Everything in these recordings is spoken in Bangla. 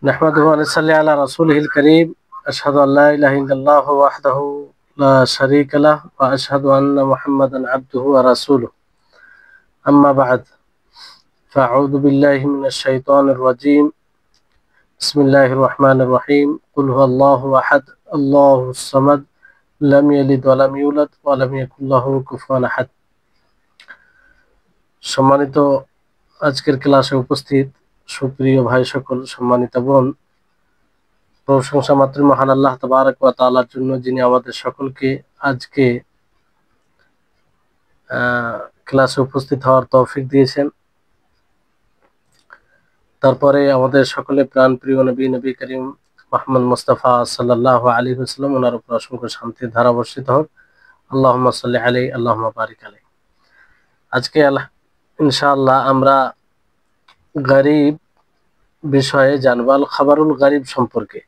नहमदुहु व नसल्ली अला रसूलिहिल करीम अशहदु अल्ला इलाहा इल्लल्लाहु वहदहु ला शरीका लहु व अशहदु अन्ना मुहम्मदन अब्दुहु व रसूलुहु अम्मा बअद फ़अऊज़ु बिल्लाहि मिनश शैतानिर रजीम बिस्मिल्लाहिर रहमानिर रहीम कुल हुवल्लाहु अहद अल्लाहुस समद लम यलिद व लम यूलाद व लम याकुल लाहु कुफुवन अहद। সম্মানিত আজকের ক্লাসে উপস্থিত সুপ্রিয় ভাই সকল, সম্মানিত বোন, প্রশংসা মাত্র মহান আল্লাহ তাবারক ওয়া তাআলার জন্য, যিনি আমাদের সকলকে আজকে ক্লাসে উপস্থিত হওয়ার তৌফিক দিয়েছেন। তারপরে আমাদের সকলে প্রাণ প্রিয় নবী করিম মুহাম্মদ মুস্তাফা সাল্লাল্লাহু আলাইহি ওয়াসাল্লাম, ওনার উপর অসংখ্য শান্তির ধারা বর্ষিত হোক। আল্লাহুম্মা সাল্লি আলাইহি আল্লাহুম্মা বারিক আলাইহি। আজকে ইনশাআল্লাহ আমরা গরিব বিষয়ে জানব, আল খাবারুল গরিব সম্পর্কে।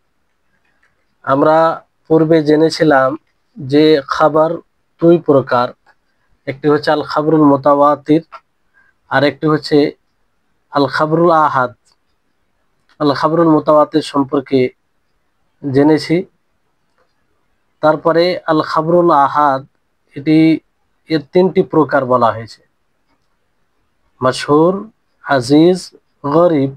আমরা পূর্বে জেনেছিলাম যে খাবার দুই প্রকার, একটি হচ্ছে আল খাবরুল মুতাওয়াতির আর একটি হচ্ছে আল খাবরুল আহাদ। আল খাবরুল মুতাওয়াতির সম্পর্কে জেনেছি। তারপরে আল খাবরুল আহাদ, এর তিনটি প্রকার বলা হয়েছে: মাশহুর, আজিজ, গরিব।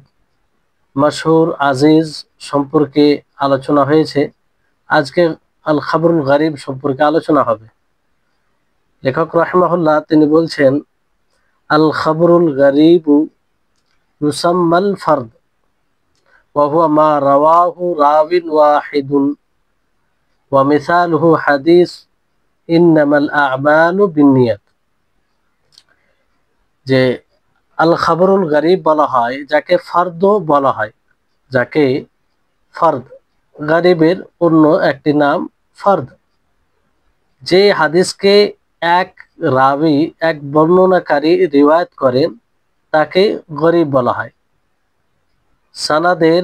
মাশহুর, আজিজ সম্পর্কে আলোচনা হয়েছে। আজকে আল খাবরুল গরিব সম্পর্কে আলোচনা হবে। লেখক রাহিমাহুল্লাহ তিনি বলছেন, আল খাবরুল গরিবু ইউসাম্মাল ফারদ ওয়া হুয়া মা রাওয়াহু রাবিন ওয়াহিদুন ওয়া মিসালুহু হাদিস ইন্নামাল আ'মালু বিন্নিয়াত। যে আল খাবরুল গরিব বলা হয় যাকে ফারদ বলা হয়, যাকে ফারদ, গরিবের অন্য একটি নাম ফারদ। যে হাদিসকে এক রাবি, এক বর্ণনাকারী রিওয়ায়াত করেন তাকে গরিব বলা হয়। সানাদের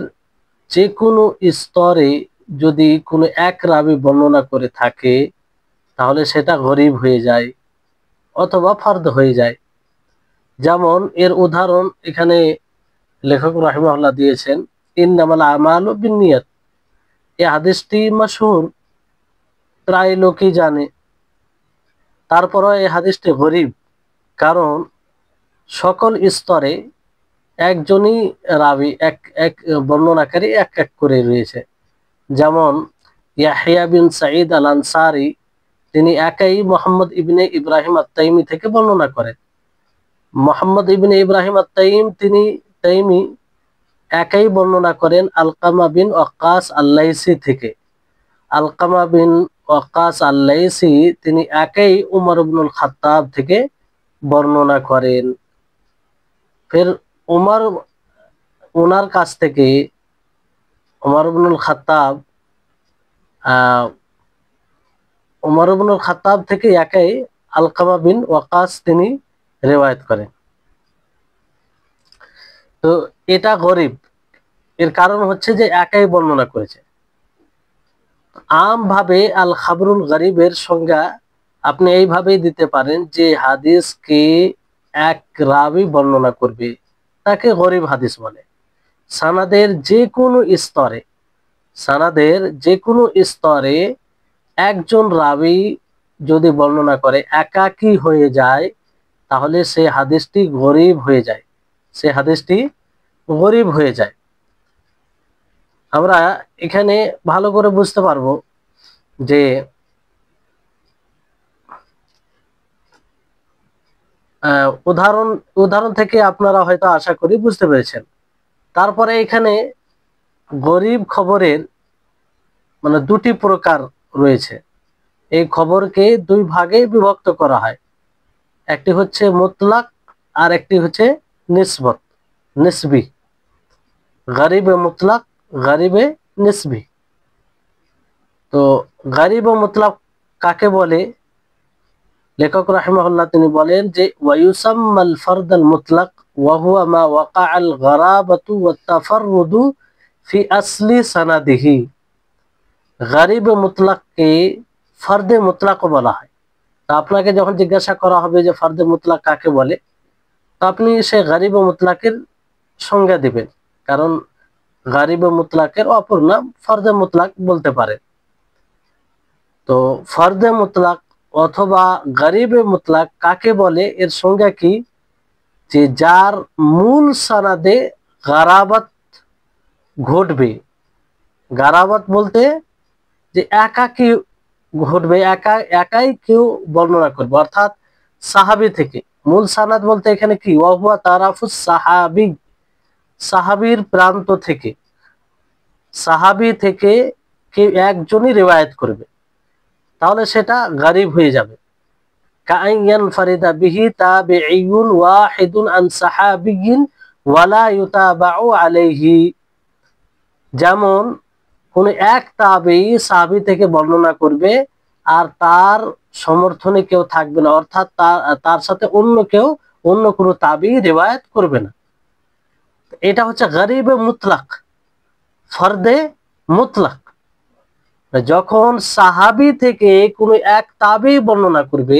যে কোনো স্তরে যদি কোনো এক রাবি বর্ণনা করে থাকে তাহলে সেটা গরিব হয়ে যায় অথবা ফারদ হয়ে যায়। যেমন এর উদাহরণ এখানে লেখক রাহিমাহুল্লাহ দিয়েছেন, ইন্নামাল আমালু বিন্নিয়াত। এই হাদিসটি মাশহুর, প্রায় লোকই জানে। তারপরও এই হাদিসটি গরিব, কারণ সকল স্তরে একজনই রাবি, এক বর্ণনাকারী এক এক করে রয়েছে। যেমন ইয়াহইয়া বিন সাঈদ আল আনসারী, তিনি একাই মুহাম্মদ ইবনে ইব্রাহিম আত-তাইমি থেকে বর্ণনা করেন। মুহাম্মদ ইবনে ইব্রাহিম আত-তাইম, তিনি তাইমি একাই বর্ণনা করেন আলকামা বিন ওয়াক্কাস আল-লাইসি থেকে। আলকামা বিন ওয়াক্কাস আল-লাইসি তিনি একাই উমর ইবনুল খাত্তাব থেকে বর্ণনা করেন। ফের ওনার কাছ থেকে উমর ইবনুল খাত্তাব থেকে একাই আলকামা বিন ওয়াক্কাস তিনি রিওয়ায়াত করেন। তো এটা গরিব, এর কারণ হচ্ছে যে একাই বর্ণনা করেছে। আমভাবে আল খাবরুল গরিবের সংজ্ঞা আপনি এইভাবেই দিতে পারেন যে হাদিসকে এক রাবি বর্ণনা করবে তাকে গরিব হাদিস বলে। সানাদের যে কোনো স্তরে একজন রাবি যদি বর্ণনা করে একাকী হয়ে যায় তাহলে সে হাদিসটি গরিব হয়ে যায়। আমরা এখানে ভালো করে বুঝতে পারবো যে উদাহরণ থেকে আপনারা হয়তো আশা করি বুঝতে পেরেছেন। তারপরে এখানে গরিব খবরের মানে দুটি প্রকার রয়েছে। এই খবরকে দুই ভাগে বিভক্ত করা হয়, একটি হচ্ছে মুতলাক আর একটি হচ্ছে নিসবি। গরিবে মুতলাক, গরিবে নিসবি। তো গরিব ও মুতলাক কাকে বলে? লেখক রাহিমাহুল্লাহ তিনি বলেন যে ওয়ায়ুসাম্মাল ফারদাল মুতলাক ওয়া হুয়া মা ওয়াকাআল গরাবাতু ওয়াত তাফাররুদু ফি আসলি সানাদিহি। গরিব মুতলাককে ফারদে মুতলাকও বলা হয়। তা আপনাকে যখন জিজ্ঞাসা করা হবে যে ফারদে মুতলাক কাকে বলে, তো আপনি সে গরিব মুতলাকের সংজ্ঞা দিবেন। কারণ গারিবে মুতলাকের অপর নাম ফরদে মুতলাক বলতে পারে। তো ফরদে মুতলাক অথবা গারিবে মুতলাক কাকে বলে, এর সংজ্ঞা কি? যে যার মূল সনদে গারাবাত ঘটবে। গারাবাত বলতে যে একাকী ঘটবে, একাই কেউ বর্ণনা করবে, অর্থাৎ সাহাবী থেকে। মূল সানাদ বলতে এখানে কি, ওয়াহুয়া তারাফুস সাহাবী, সাহাবীর প্রান্ত থেকে, সাহাবী থেকে কেউ একজনই রিওয়ায়াত করবে, তাহলে সেটা গারিব হয়ে যাবে। কাআইয়ান ফারিদা বিহি তাবিঈন ওয়াহিদুন আন সাহাবিয়্যিন ওয়ালা ইউতাবাউ আলাইহি, যেমন কোন এক তাবেঈ সাহাবী থেকে বর্ণনা করবে আর তার সমর্থনে কেউ থাকবে না, অর্থাৎ তার সাথে অন্য কেউ, অন্য কোনো তাবেঈ রিওয়ায়াত করবে না। এটা হচ্ছে গরিবে মুতলাক, ফরদে মুতলাক। যখন সাহাবী থেকে কোনো এক তাবেঈ বর্ণনা করবে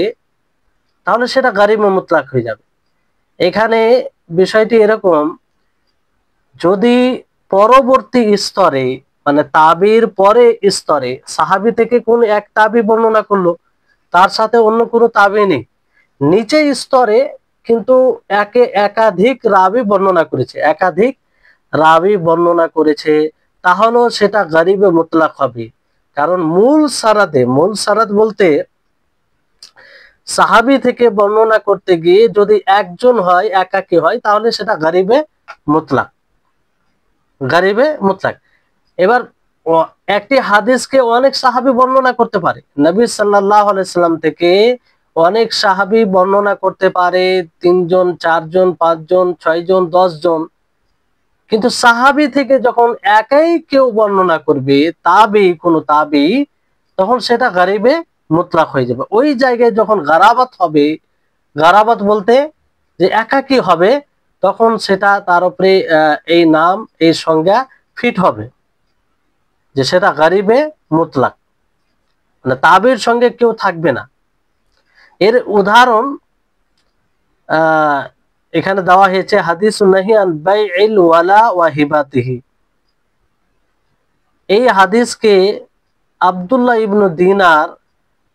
তাহলে সেটা গরিবে মুতলাক হয়ে যাবে। এখানে বিষয়টি এরকম, যদি পরবর্তী স্তরে মানে তাবির পরে স্তরে সাহাবী থেকে কোন এক তাবি বর্ণনা করলো, তার সাথে অন্য কোনো তাবি নেই, নিচে স্তরে কিন্তু একাধিক রাবি বর্ণনা করেছে, একাধিক রাবি বর্ণনা করেছে, তাহলেও সেটা গরিবে মুতলাক হবে। কারণ মূল সারাদ বলতে সাহাবী থেকে বর্ণনা করতে গিয়ে যদি একজন হয়, একাকী হয়, তাহলে সেটা গরিবে মুতলাক, গরিবে মুতলাক। এবার একটি হাদিসকে অনেক সাহাবী বর্ণনা করতে পারে, নবী সাল্লাল্লাহু আলাইহি সাল্লাম থেকে অনেক সাহাবী বর্ণনা করতে পারে, 3 জন 4 জন 5 জন 6 জন 10 জন, কিন্তু সাহাবী থেকে যখন একাই কেউ বর্ণনা করবে, কোন তাবি, তখন সেটা গরিবে মুতলাক হয়ে যাবে। ওই জায়গায় যখন গারাবাত হবে, গারাবাত বলতে যে একাকী হবে, তখন সেটা তার উপরে এই নাম, এই সংজ্ঞা ফিট হবে যে সেটা গরিবে মুতলাক, মানে তাবির সঙ্গে কেউ থাকবে না। এর উদাহরণ এখানে দেওয়া হয়েছে, হাদিসুন নাহি আন বাইইল ওয়ালা ওয়া হিবাতিহি। এই হাদিসকে আব্দুল্লাহ ইবনে দিনার,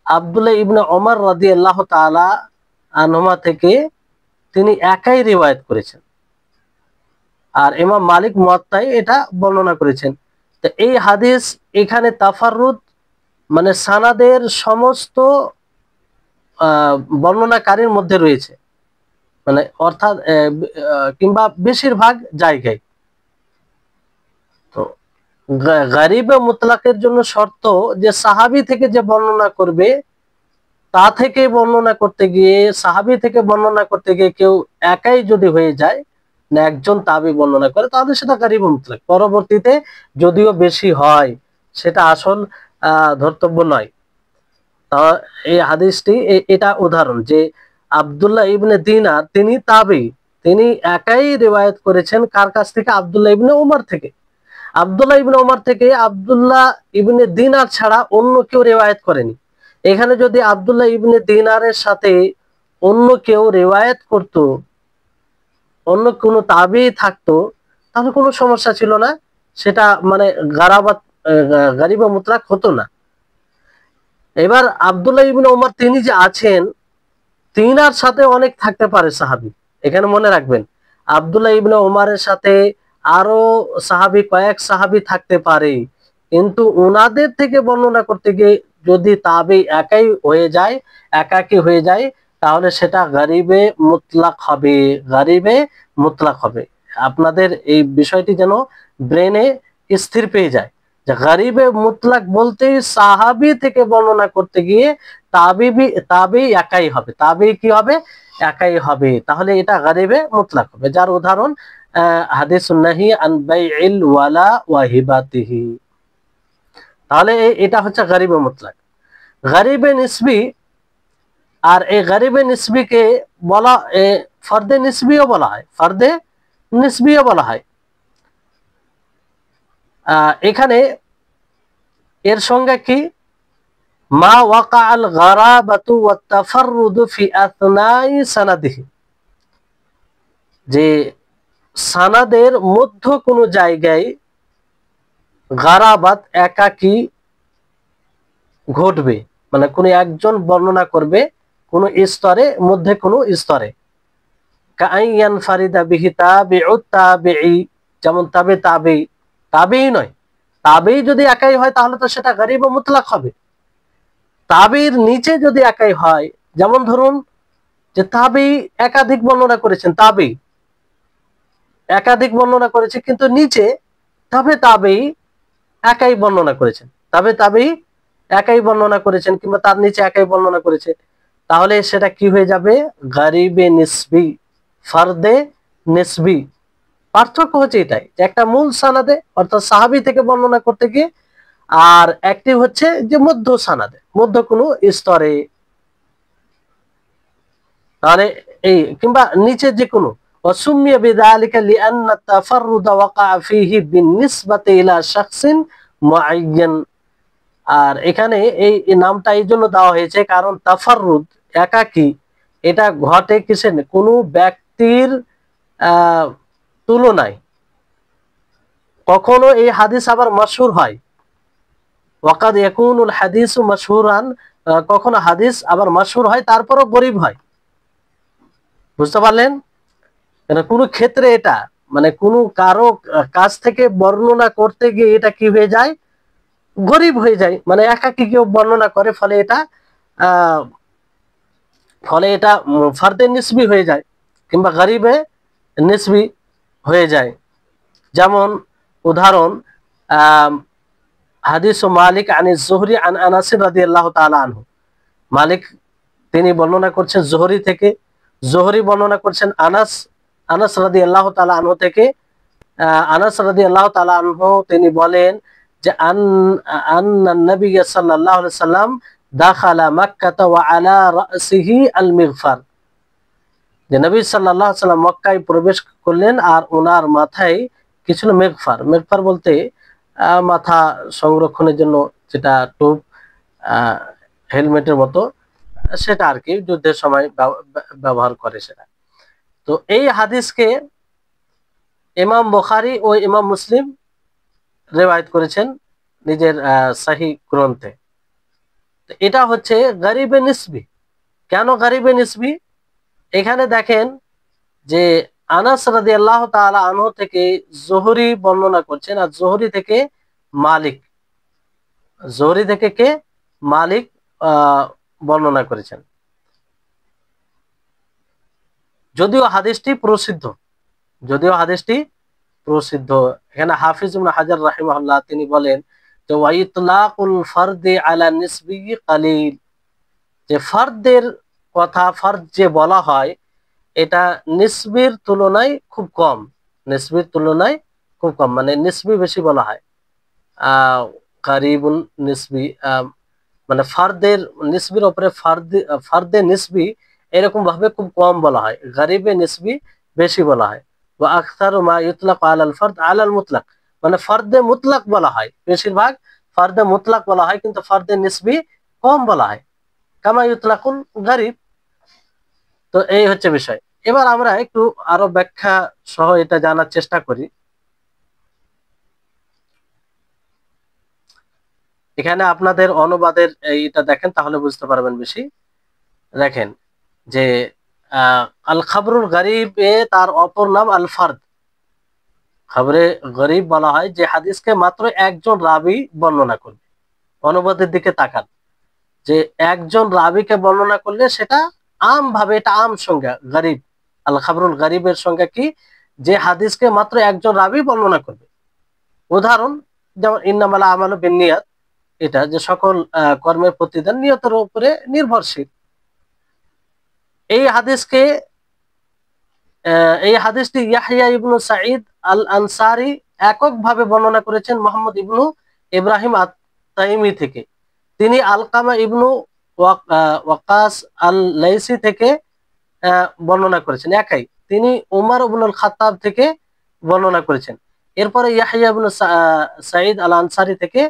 আব্দুল্লাহ ইবনে ওমর রাদিয়াল্লাহু তাআলা আনহুমা থেকে তিনি একাই রিওয়ায়াত করেছেন, আর ইমাম মালিক মুয়াত্তায় এটা বর্ণনা করেছেন। তো এই হাদিস এখানে তাফাররুদ মানে সানাদের সমস্ত বর্ণনাকারীর মধ্যে রয়েছে, মানে অর্থাৎ কিংবা বেশিরভাগ জায়গায়। তো গরিবে মুতলাকের জন্য শর্ত যে সাহাবী থেকে যে বর্ণনা করবে, তা থেকে বর্ণনা করতে গিয়ে, সাহাবী থেকে বর্ণনা করতে গিয়ে কেউ একাই যদি হয়ে যায়, না একজন তাবি বর্ণনা করে, তাহলে সেটা গরিবে মুতলাক। পরবর্তীতে যদিও বেশি হয়, সেটা আসল ধর্তব্য নয়। তা এই হাদিসটি এটা উদাহরণ যে আব্দুল্লাহ ইবনে দিনার তিনি তাবি, তিনি একাই রিওয়ায়াত করেছেন কার কাছ থেকে? আব্দুল্লাহ ইবনে ওমর থেকে। আব্দুল্লাহ ইবনে ওমর থেকে আব্দুল্লাহ ইবনে দিনার ছাড়া অন্য কেউ রিওয়ায়াত করেনি। এখানে যদি আব্দুল্লাহ ইবনে দিনারের সাথে অন্য কেউ রিওয়ায়াত করত, অন্য কোনো তাবি থাকতো, তাহলে কোনো সমস্যা ছিল না, সেটা মানে গরিবে মুতলাক হতো না। এবার আব্দুল্লাহ ইবনে ওমর তিনি যে আছেন, তিনার সাথে অনেক থাকতে পারে সাহাবী, এখানে মনে রাখবেন আব্দুল্লাহ ইবনে ওমরের সাথে আরো সাহাবী, কয়েক সাহাবী থাকতে পারে, কিন্তু ওনাদের থেকে বর্ণনা করতে গিয়ে যদি তাবি একাই হয়ে যায়, একাকী হয়ে যায়, তাহলে সেটা গরিবে মুতলাক হবে, গরিবে মুতলাক হবে। আপনাদের এই বিষয়টি যেন ব্রেনে স্থির পেয়ে যায় যে গরিবে মুতলাক বলতেই সাহাবী থেকে বর্ণনা করতে গিয়ে তাবি একাই হবে, তাবি কি হবে? একাই হবে, তাহলে এটা গরিবে মুতলাক হবে। যার উদাহরণ হাদিসুন নাহি আন বাইইল ওয়ালা ওয়া হিবাতিহি। তাহলে এটা হচ্ছে গরিবে মুতলাক। গরিবে নিসবি, আর এই গরিবে নিসবিকে বলা ফরদে নিসবিও বলা হয়, ফরদে নিসবিও বলা হয়। এখানে এর সঙ্গে কি, মা ওয়াকাআল গারাবাতু ওয়াত তাফাররুদু ফি আথনাই সানাদিহি, যে সানাদের মধ্য কোনো জায়গায় গারাবাত একাকী ঘটবে, মানে কোনো একজন বর্ণনা করবে কোন স্তরে মধ্যে কোন স্তরে। কাআইয়ান ফারিদা বিহি তাবিউত তাবিঈ, যেমন তাবে তাবেই, তাবেই নয়, তাবেই যদি একাই হয় তাহলে তো সেটা গরীব ও মুতলাক হবে। তাবির নিচে যদি একাই হয়, যেমন ধরুন যে তাবেই একাধিক বর্ণনা করেছেন, তাবেই একাধিক বর্ণনা করেছে কিন্তু নিচে তবে তাবেই একাই বর্ণনা করেছেন, তবে তাবেই একাই বর্ণনা করেছেন কিংবা তার নিচে একাই বর্ণনা করেছে, তাহলে সেটা কি হয়ে যাবে? গরিবে নিসবি, ফারদে নিসবি। পার্থক্য হচ্ছে এটাই যে একটা মূল সানাদে অর্থাৎ সাহাবী থেকে বর্ণনা করতে গিয়ে, আর একটি হচ্ছে যে মধ্য সানাদে, মধ্য কোনো স্তরে। তাহলে এই কিংবা নিচে যে কোনো ওয়াসুমিয়া বিযালিকা লিআন্না তাফাররুদ ওয়াকা ফীহি বিনিসবাতি ইলা শাখসিন মুআয়্যান। আর এখানে এই নামটা এই জন্য দেওয়া হয়েছে কারণ তাফাররুদ একাকী, এটা ঘটে কিসের? কোনো ব্যক্তির তুলনায়। কখনো এই হাদিস আবার মাশহুর হয়, ওয়াকাদ ইয়াকুনুল হাদিসু মাশহুরান, কখনো হাদিস আবার মাশহুর হয় তারপরও গরীব হয়। বুঝতে পারলেন? কোনো ক্ষেত্রে এটা মানে কোনো কারো কাছ থেকে বর্ণনা করতে গিয়ে এটা কি হয়ে যায়? গরীব হয়ে যায়, মানে একাকী কেউ বর্ণনা করে, ফলে এটা ফারদে নিসবি হয়ে যায় কিংবা গরিবে নিসবি হয়ে যায়। যেমন উদাহরণ, হাদিস মালিক আনি জুহরি আন আনাস রাদিয়াল্লাহু তাআলা আনহু, মালিক তিনি বর্ণনা করছেন জোহরি থেকে, জোহরি বর্ণনা করছেন আনাস, আনাস রাদিয়াল্লাহু তাআলা আনহু থেকে। আনাস রাদিয়াল্লাহু তাআলা আনহু তিনি বলেন যে আন্না নবী সাল্লাল্লাহু আলাইহি সাল্লাম দাখালা মক্কা ওয়া আলা রাসিহি আল মিগফার, যে নবী সাল্লাল্লাহু আলাইহি সাল্লাম মক্কায় প্রবেশ করলেন আর ওনার মাথায় কি ছিল? মিগফার। মিগফার বলতে মাথা সংরক্ষণের জন্য যেটা টোপ, হেলমেটের মতো, সেটা আর কি যুদ্ধের সময় ব্যবহার করে সেটা। তো এই হাদিসকে ইমাম বুখারী ও ইমাম মুসলিম রিওয়ায়াত করেছেন নিজের সহিহ গ্রন্থে। এটা হচ্ছে গরিবে নিসবি। কেন গরিবে নিসবি? এখানে দেখেন যে আনাস রাদিয়াল্লাহু তাআলা আনহু থেকে জোহরি বর্ণনা করছেন, আর জোহরি থেকে মালিক, জোহরি থেকে কে? মালিক বর্ণনা করেছেন। যদিও হাদিসটি প্রসিদ্ধ, যদিও হাদিসটি প্রসিদ্ধ। এখানে হাফিজ ইবনে হাজার রাহিমাহুল্লাহ তিনি বলেন যে ওয়াইতলাকুল ফারদি আলা নিসবি কালিল, যে ফারদের কথা, ফারদ যে বলা হয় এটা নিসবির তুলনায় খুব কম, নিসবির তুলনায় খুব কম, মানে নিসবি বেশি বলা হয়। কারিবুন নিসবি মানে ফারদের নিসবির উপরে ফারদে নিসবি এরকম ভাবে খুব কম বলা হয়, গরিবে নিসবি বেশি বলা হয়। ওয়া আকসারু মা ইউতলাক আলাল ফারদ আলাল মুতলাক, মানে ফারদে মুতলাক বলা হয়, বেশিরভাগ ফারদে মুতলাক বলা হয় কিন্তু ফারদে নিসবি কম বলা হয়, কামা ইউতলাকুল গরিব। তো এই হচ্ছে বিষয়। এবার আমরা একটু আরো ব্যাখ্যা সহ এটা জানার চেষ্টা করি। এখানে আপনাদের অনুবাদের এইটা দেখেন তাহলে বুঝতে পারবেন বেশি। দেখেন যে আল খাবরুল গরিব এ তার অপর নাম আল ফারদ। খবরে গরিব বলা হয় যে হাদিসকে মাত্র একজন রাবি বর্ণনা করবে। অনুবাদের দিকে তাকান যে একজন রাবিকে বর্ণনা করলে সেটা আম ভাবে, এটা আম সংজ্ঞা গরিব। আল খাবরুল গরিবের সংজ্ঞা কি? যে হাদিসকে মাত্র একজন রাবি বর্ণনা করবে। উদাহরণ যেমন ইন্নামাল আমালু বিন্নিয়াত, এটা যে সকল কর্মের প্রতিদান নিয়তের উপরে নির্ভরশীল। এই হাদিসকে এই হাদিসটি ইয়াহইয়া ইবনু সাঈদ আল আনসারী এককভাবে বর্ণনা করেছেন মুহাম্মদ ইবনু ইব্রাহিম আত-তাইমি থেকে। তিনি আলকামা ইবনু ওয়াকাস আল লাইসি থেকে বর্ণনা করেছেন একাই। তিনি উমর ইবনুল খাত্তাব থেকে বর্ণনা করেছেন। এরপরে ইয়াহইয়া ইবনু সাঈদ আল আনসারী থেকে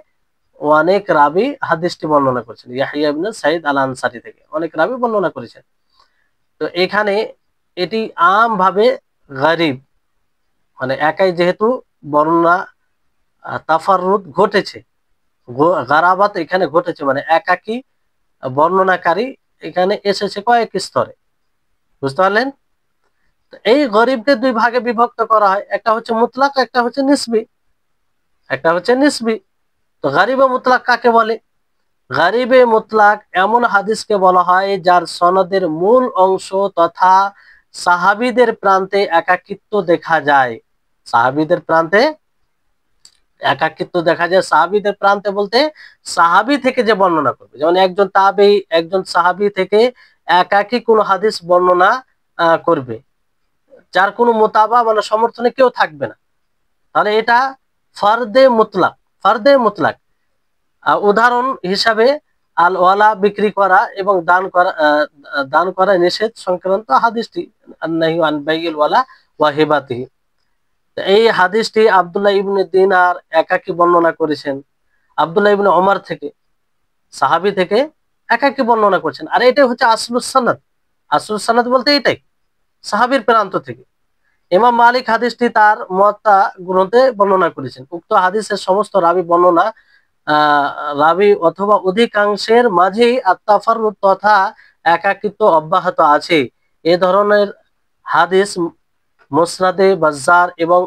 অনেক রাবি হাদিসটি বর্ণনা করেছেন। ইয়াহইয়া ইবনু সাঈদ আল আনসারী থেকে অনেক রাবি বর্ণনা করেছেন। তো এখানে এটি আম ভাবে গরিব, মানে একাই যেহেতু বর্ণনা তাফাররুদ ঘটেছে, গারাবাত এখানে ঘটেছে, মানে একাকী বর্ণনাকারী এখানে এসেছে কয়েক স্তরে। বুঝতে পারলেন? এই গরিবকে দুই ভাগে বিভক্ত করা হয়, একটা হচ্ছে মুতলাক, একটা হচ্ছে নিসবি। একটা হচ্ছে নিসবি। তো গরিবে মুতলাক কাকে বলে? গরিবে মুতলাক এমন হাদিসকে বলা হয় যার সনদের মূল অংশ তথা সাহাবীদের প্রান্তে একাকিত্ব দেখা যায়। সাহাবীদের প্রান্তে একাকিত্ব দেখা যায়। সাহাবীদের প্রান্তে বলতে সাহাবী থেকে যে বর্ণনা করবে, যেমন একজন তাবেঈ একজন সাহাবী থেকে একাকী কোন হাদিস বর্ণনা করবে, যার কোনো মোতাবা মানে সমর্থনে কেউ থাকবে না, তাহলে এটা ফারদে মুতলাক। ফারদে মুতলাক উদাহরণ হিসাবে আল ওয়ালা বিক্রি করা এবং দান করা নিষেধ সংক্রান্ত হাদিসটি, আন-নাহয়ু আন বাইইল ওয়ালা ওয়া হিবাতিহি। এই হাদিসটি আব্দুল্লাহ ইবনে দিনার একাকী বর্ণনা করেছেন, আব্দুল্লাহ ইবনে ওমর থেকে, সাহাবী থেকে একাকী বর্ণনা করছেন। আর এটাই হচ্ছে আসলুস সানাদ। আসলুস সানাদ বলতে এটাই, সাহাবীর প্রান্ত থেকে। ইমাম মালিক হাদিসটি তার মুয়াত্তা গ্রন্থে বর্ণনা করেছেন। উক্ত হাদিসের সমস্ত রাবি অথবা অধিকাংশের মাঝেই আত্তাফাররুদ তথা একাকিত্ব অব্যাহত আছে। এ ধরনের হাদিস মুসনাদে বাজ্জার এবং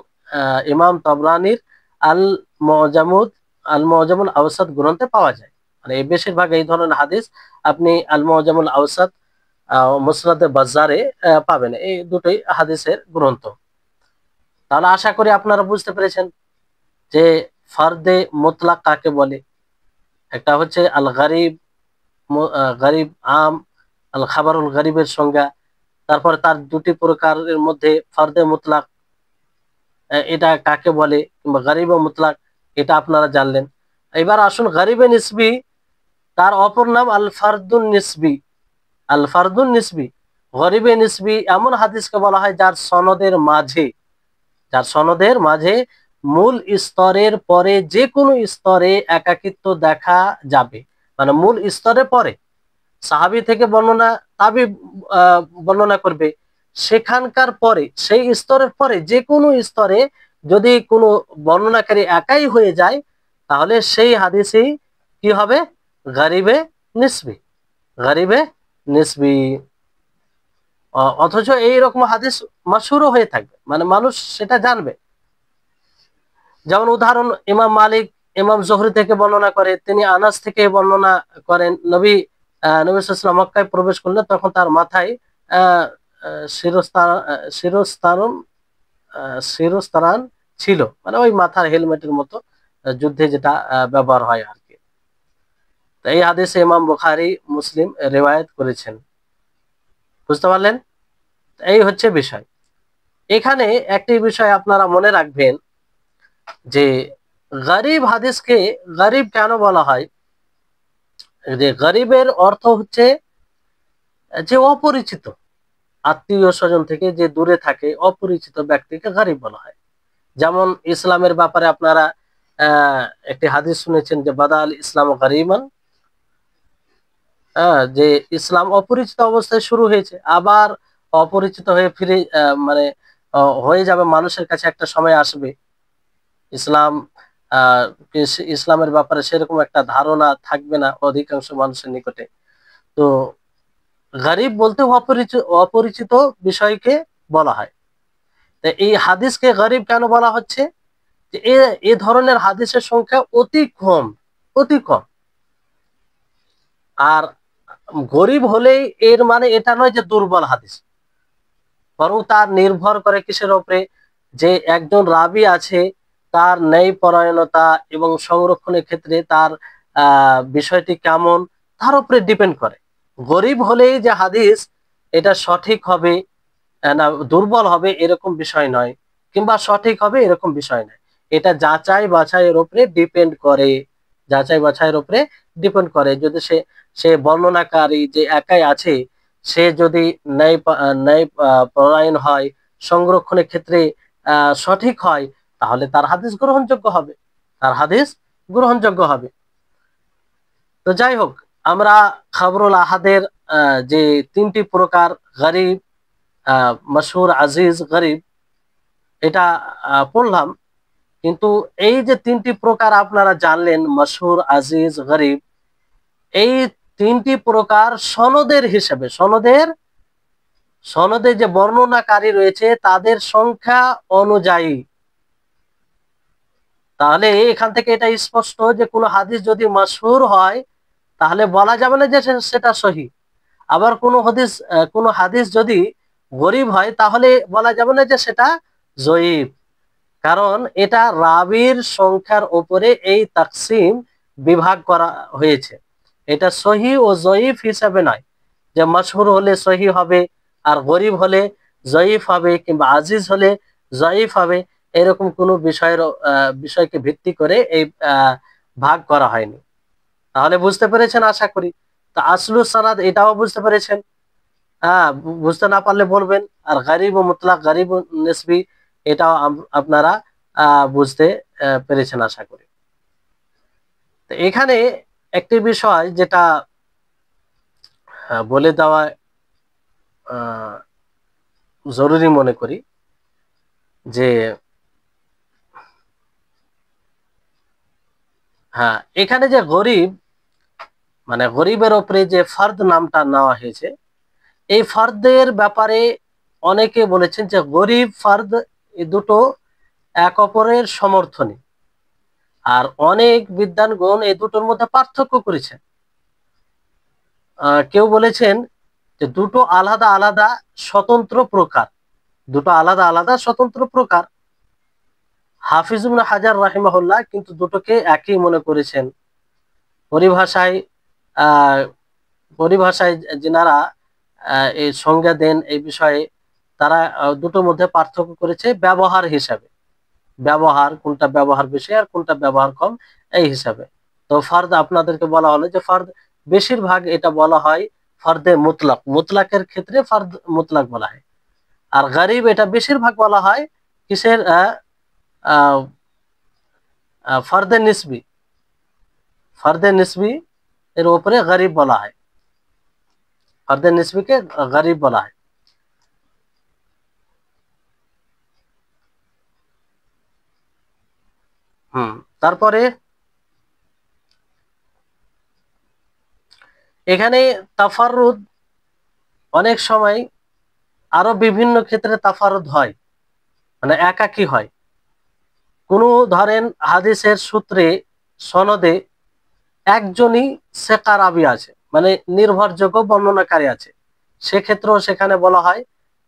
ইমাম তাবরানির আল মুজামুদ আল মুজামুল আওসাত গ্রন্থে পাওয়া যায়। মানে এই বেশিরভাগ এই ধরনের হাদিস আপনি আল মুজামুল আওসাত মুসনাদে বাজ্জারে পাবেন, এই দুটোই হাদিসের গ্রন্থ। তাহলে আশা করি আপনারা বুঝতে পেরেছেন যে ফারদে মুতলাক কাকে বলে। একটা হচ্ছে আল গরিব, গরিব আম, আল খাবারুল গরিবের সংজ্ঞা। তারপরে তার দুটি প্রকারের মধ্যে ফারদে মুতলাক এটা কাকে বলে, কিংবা গরিব মুতলাক এটা আপনারা জানলেন। এবার আসুন গরিবে নিসবি, তার অপর নাম আল ফারদুন নিসবি। আল ফারদুন নিসবি, গরিবে নিসবি এমন হাদিসকে বলা হয় যার সনদের মাঝে মূল স্তরের পরে যে কোনো স্তরে একাকিত্ব দেখা যাবে। মানে মূল স্তরে পরে সাহাবী থেকে বর্ণনা, তাবি বর্ণনা করবে, সেখানকার পরে সেই স্তরের পরে যে কোনো স্তরে যদি কোনো বর্ণনাকারী একাই হয়ে যায়, তাহলে সেই হাদিসই কি হবে? গরিবে নিসবি। গরিবে নিসবি। অথচ এইরকম হাদিস মাশহুরও হয়ে থাকবে, মানে মানুষ সেটা জানবে। যেমন উদাহরণ, ইমাম মালিক ইমাম জোহরি থেকে বর্ণনা করে, তিনি আনাস থেকে বর্ণনা করেন, নবী সাল্লাল্লাহু আলাইহি ওয়াসাল্লাম মক্কায় প্রবেশ করলেন, তখন তার মাথায় শিরস্তারণ শিরস্তারান ছিল, মানে ওই মাথার হেলমেটের মতো যুদ্ধে যেটা ব্যবহার হয় আর কি। এই হাদিসে ইমাম বুখারী মুসলিম রিওয়ায়াত করেছেন। বুঝতে পারলেন? এই হচ্ছে বিষয়। এখানে একটি বিষয় আপনারা মনে রাখবেন যে গরিব হাদিসকে গরিব কেন বলা হয়। যে গরিবের অর্থ হচ্ছে যে অপরিচিত, আত্মীয় স্বজন থেকে যে দূরে থাকে অপরিচিত ব্যক্তিকে গরিব বলা হয়। যেমন ইসলামের ব্যাপারে আপনারা একটি হাদিস শুনেছেন যে বাদা আল ইসলাম গরিবান, যে ইসলাম অপরিচিত অবস্থায় শুরু হয়েছে, আবার অপরিচিত হয়ে ফিরে মানে হয়ে যাবে, মানুষের কাছে একটা সময় আসবে ইসলাম ইসলামের ব্যাপারে সেরকম একটা ধারণা থাকবে না অধিকাংশ মানুষের নিকটে। তো গরিব বলতে অপরিচিত বিষয়কে বলা হয়। এই হাদিসকে গরিব কেন বলা হচ্ছে? যে এ ধরনের হাদিসের সংখ্যা অতি কম, অতি কম। আর গরিব হলেই এর মানে এটা নয় যে দুর্বল হাদিস, বরং তার নির্ভর করে কিসের উপরে? যে একজন রাবী আছে, তার ন্যায় পরায়ণতা এবং সংরক্ষণের ক্ষেত্রে তার বিষয়টি কেমন, তার উপরে ডিপেন্ড করে। গরিব হলেই যে হাদিস এটা সঠিক হবে না দুর্বল হবে এরকম বিষয় নয়, কিংবা সঠিক হবে এরকম বিষয় নয়। এটা যাচাই বাছাইয়ের উপরে ডিপেন্ড করে। যাচাই বাছাইয়ের উপরে ডিপেন্ড করে। যদি সে বর্ণনাকারী যে একাই আছে, সে যদি ন্যায় পরায়ণ হয়, সংরক্ষণের ক্ষেত্রে সঠিক হয়, তাহলে তার হাদিস গ্রহণযোগ্য হবে, তার হাদিস গ্রহণযোগ্য হবে। তো যাই হোক, আমরা খবরুল আহাদের যে তিনটি প্রকার, গরিব, মশহুর, আজিজ, গরিব, এটা পড়লাম। কিন্তু এই যে তিনটি প্রকার আপনারা জানলেন, মশহুর, আজিজ, গরিব, এই তিনটি প্রকার সনদের হিসেবে, সনদে যে বর্ণনাকারী রয়েছে তাদের সংখ্যা অনুযায়ী, তাহলে এখান থেকে এটা স্পষ্ট যে কোনো হাদিস যদি মশহুর হয় তাহলে বলা যাবে না যে সেটা সহি। আবার কোনো হাদিস যদি গরিব হয় তাহলে বলা যাবে না যে সেটা জয়ীফ। কারণ এটা রাবির সংখ্যার উপরে এই তাকসিম বিভাগ করা হয়েছে। এটা সহি ও জয়ীফ হিসাবে নয় যে মশহুর হলে সহি হবে আর গরিব হলে জয়ীফ হবে, কিংবা আজিজ হলে জয়ীফ হবে, এরকম কোনো বিষয়কে ভিত্তি করে এই ভাগ করা হয়নি। তাহলে বুঝতে পেরেছেন আশা করি। তা আসলু সানাদ এটাও বুঝতে পেরেছেন। হ্যাঁ, বুঝতে না পারলে বলবেন। আর গারিব ও মুতলাক, গারিব ও নিসবি, এটাও আপনারা বুঝতে পেরেছেন আশা করি। তো এখানে একটি বিষয় যেটা বলে দেওয়া জরুরি মনে করি, যে হ্যাঁ, এখানে যে গরিব, মানে গরিবের ওপরে যে ফার্দ নামটা নেওয়া হয়েছে, এই ফার্দের ব্যাপারে অনেকে বলেছেন যে গরিব ফার্দ এই দুটো এক অপরের সমর্থনে। আর অনেক বিদ্বানগণ এই দুটোর মধ্যে পার্থক্য করেছেন। কেউ বলেছেন যে দুটো আলাদা আলাদা স্বতন্ত্র প্রকার, দুটো আলাদা আলাদা স্বতন্ত্র প্রকার। হাফিজ ইবনে হাজার রাহিমাহুল্লাহ কিন্তু দুটোকে একই মনে করেছেন। পরিভাষায় আহ পরিভাষায় যিনারা এই সংজ্ঞা দেন এই বিষয়ে, তারা দুটোর মধ্যে পার্থক্য করেছে ব্যবহার হিসাবে, ব্যবহার কোনটা ব্যবহার বেশি আর কোনটা ব্যবহার কম, এই হিসাবে। তো ফার্দ আপনাদেরকে বলা হলো যে ফার্দ বেশিরভাগ এটা বলা হয় ফার্দে মুতলাক, মুতলাকের ক্ষেত্রে ফার্দ মুতলাক বলা হয়। আর গরিব এটা বেশিরভাগ বলা হয় কিসের, ফার্দে নিসবি, ফার্দে নিসবি এর উপরে গরিব বলা হয়, ফার্দে নিসবিকে গরিব বলা হয়। তারপরে এখানে তাফারুদ অনেক সময় আরো বিভিন্ন ক্ষেত্রে তাফারুদ হয়, মানে একাকী হয়। কোনো ধরেন হাদিসের সূত্রে, সনদে একজনই সেকা রাবী আছে, মানে নির্ভরযোগ্য বর্ণনাকারী আছে, সেক্ষেত্রেও সেখানে বলা হয়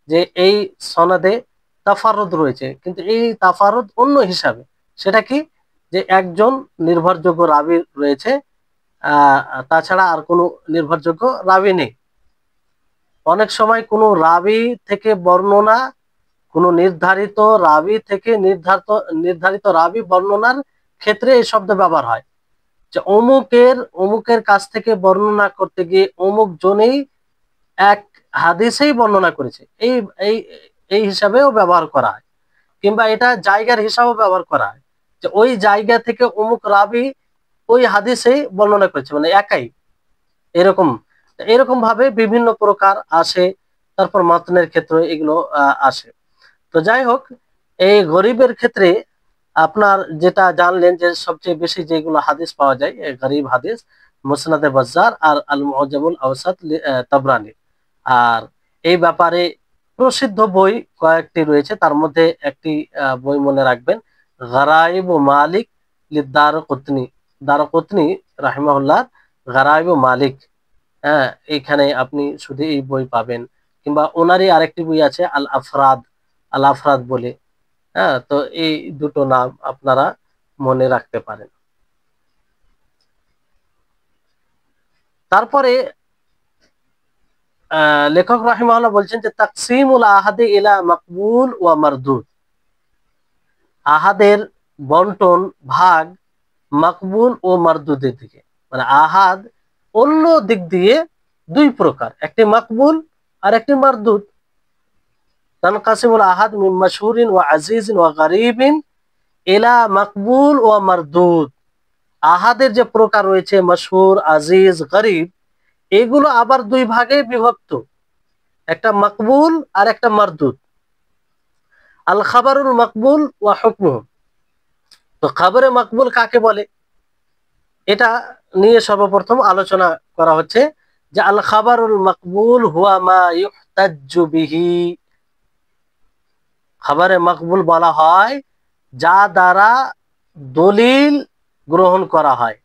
যে এই সনদে তাফারুদ রয়েছে, কিন্তু এই তাফারুদ অন্য হিসাবে। সেটা কি, যে একজন নির্ভরযোগ্য রাবী রয়েছে, তাছাড়া আর কোনো নির্ভরযোগ্য রাবী নেই। অনেক সময় কোনো রাবী থেকে বর্ণনা, কোনো নির্ধারিত রাবী থেকে নির্ধারিত রাবী বর্ণনার ক্ষেত্রে এই শব্দ ব্যবহার হয়, যে অমুকের কাছ থেকে বর্ণনা করতে গিয়ে অমুক জনেই এক হাদিসেই বর্ণনা করেছে, এই এই এই হিসাবেও ব্যবহার করা হয়। কিংবা এটা জায়গার হিসাবেও ব্যবহার করা হয়, যে ওই জায়গা থেকে অমুক রাবী ওই হাদিসেই বর্ণনা করেছে, মানে একাই। এরকম এরকম ভাবে বিভিন্ন প্রকার আসে। তারপর মাতনের ক্ষেত্রে এগুলো আসে। তো যাই হোক, এই গরিবের ক্ষেত্রে আপনার যেটা জানলেন যে সবচেয়ে বেশি যেগুলো হাদিস পাওয়া যায়, গরিব হাদিস মুসনাদে বাজ্জার আর আল মুআজ্জামুল আওসাত তাবরানি। আর এই ব্যাপারে প্রসিদ্ধ বই কয়েকটি রয়েছে, তার মধ্যে একটি বই মনে রাখবেন, গারাইব ও মালিক লিদারকুতনি, দারকুতনি রাহিমাহুল্লাহ, গারাইব ও মালিক। হ্যাঁ, এইখানে আপনি শুধু এই বই পাবেন। কিংবা ওনারই আরেকটি বই আছে আল আফরাদ, আল আফরাদ বলে। হ্যাঁ, তো এই দুটো নাম আপনারা মনে রাখতে পারেন। তারপরে লেখক রাহিমাহুল্লাহ বলছেন যে তাকসিমুল আহাদে ইলা মাকবুল ওয়া মারদুদ, আহাদের বন্টন, ভাগ মাকবুল ও মারদুদের দিকে। মানে আহাদ অন্য দিক দিয়ে দুই প্রকার, একটি মাকবুল আর একটি মারদুদ। তানকাসিমুল আহাদ মিন মাশহুরিন ওয়া আজিজিন ওয়া গরিবিন ইলা মাকবুল ওয়া মারদুদ। আহাদের যে প্রকার রয়েছে মাশহুর, আজিজ, গরিব, এগুলো আবার দুই ভাগে বিভক্ত, একটা মাকবুল আর একটা মারদুদ। আল খাবারুল মাকবুল ওয়া হুকমুহু, তো খবরে মকবুল কাকে বলে, এটা নিয়ে সর্বপ্রথম আলোচনা করা হচ্ছে যে আল খাবারুল মকবুল হুয়া মা ইউহতাজ্জু বিহি। খবরে মকবুল বলা হয় যা দ্বারা দলিল গ্রহণ করা হয়,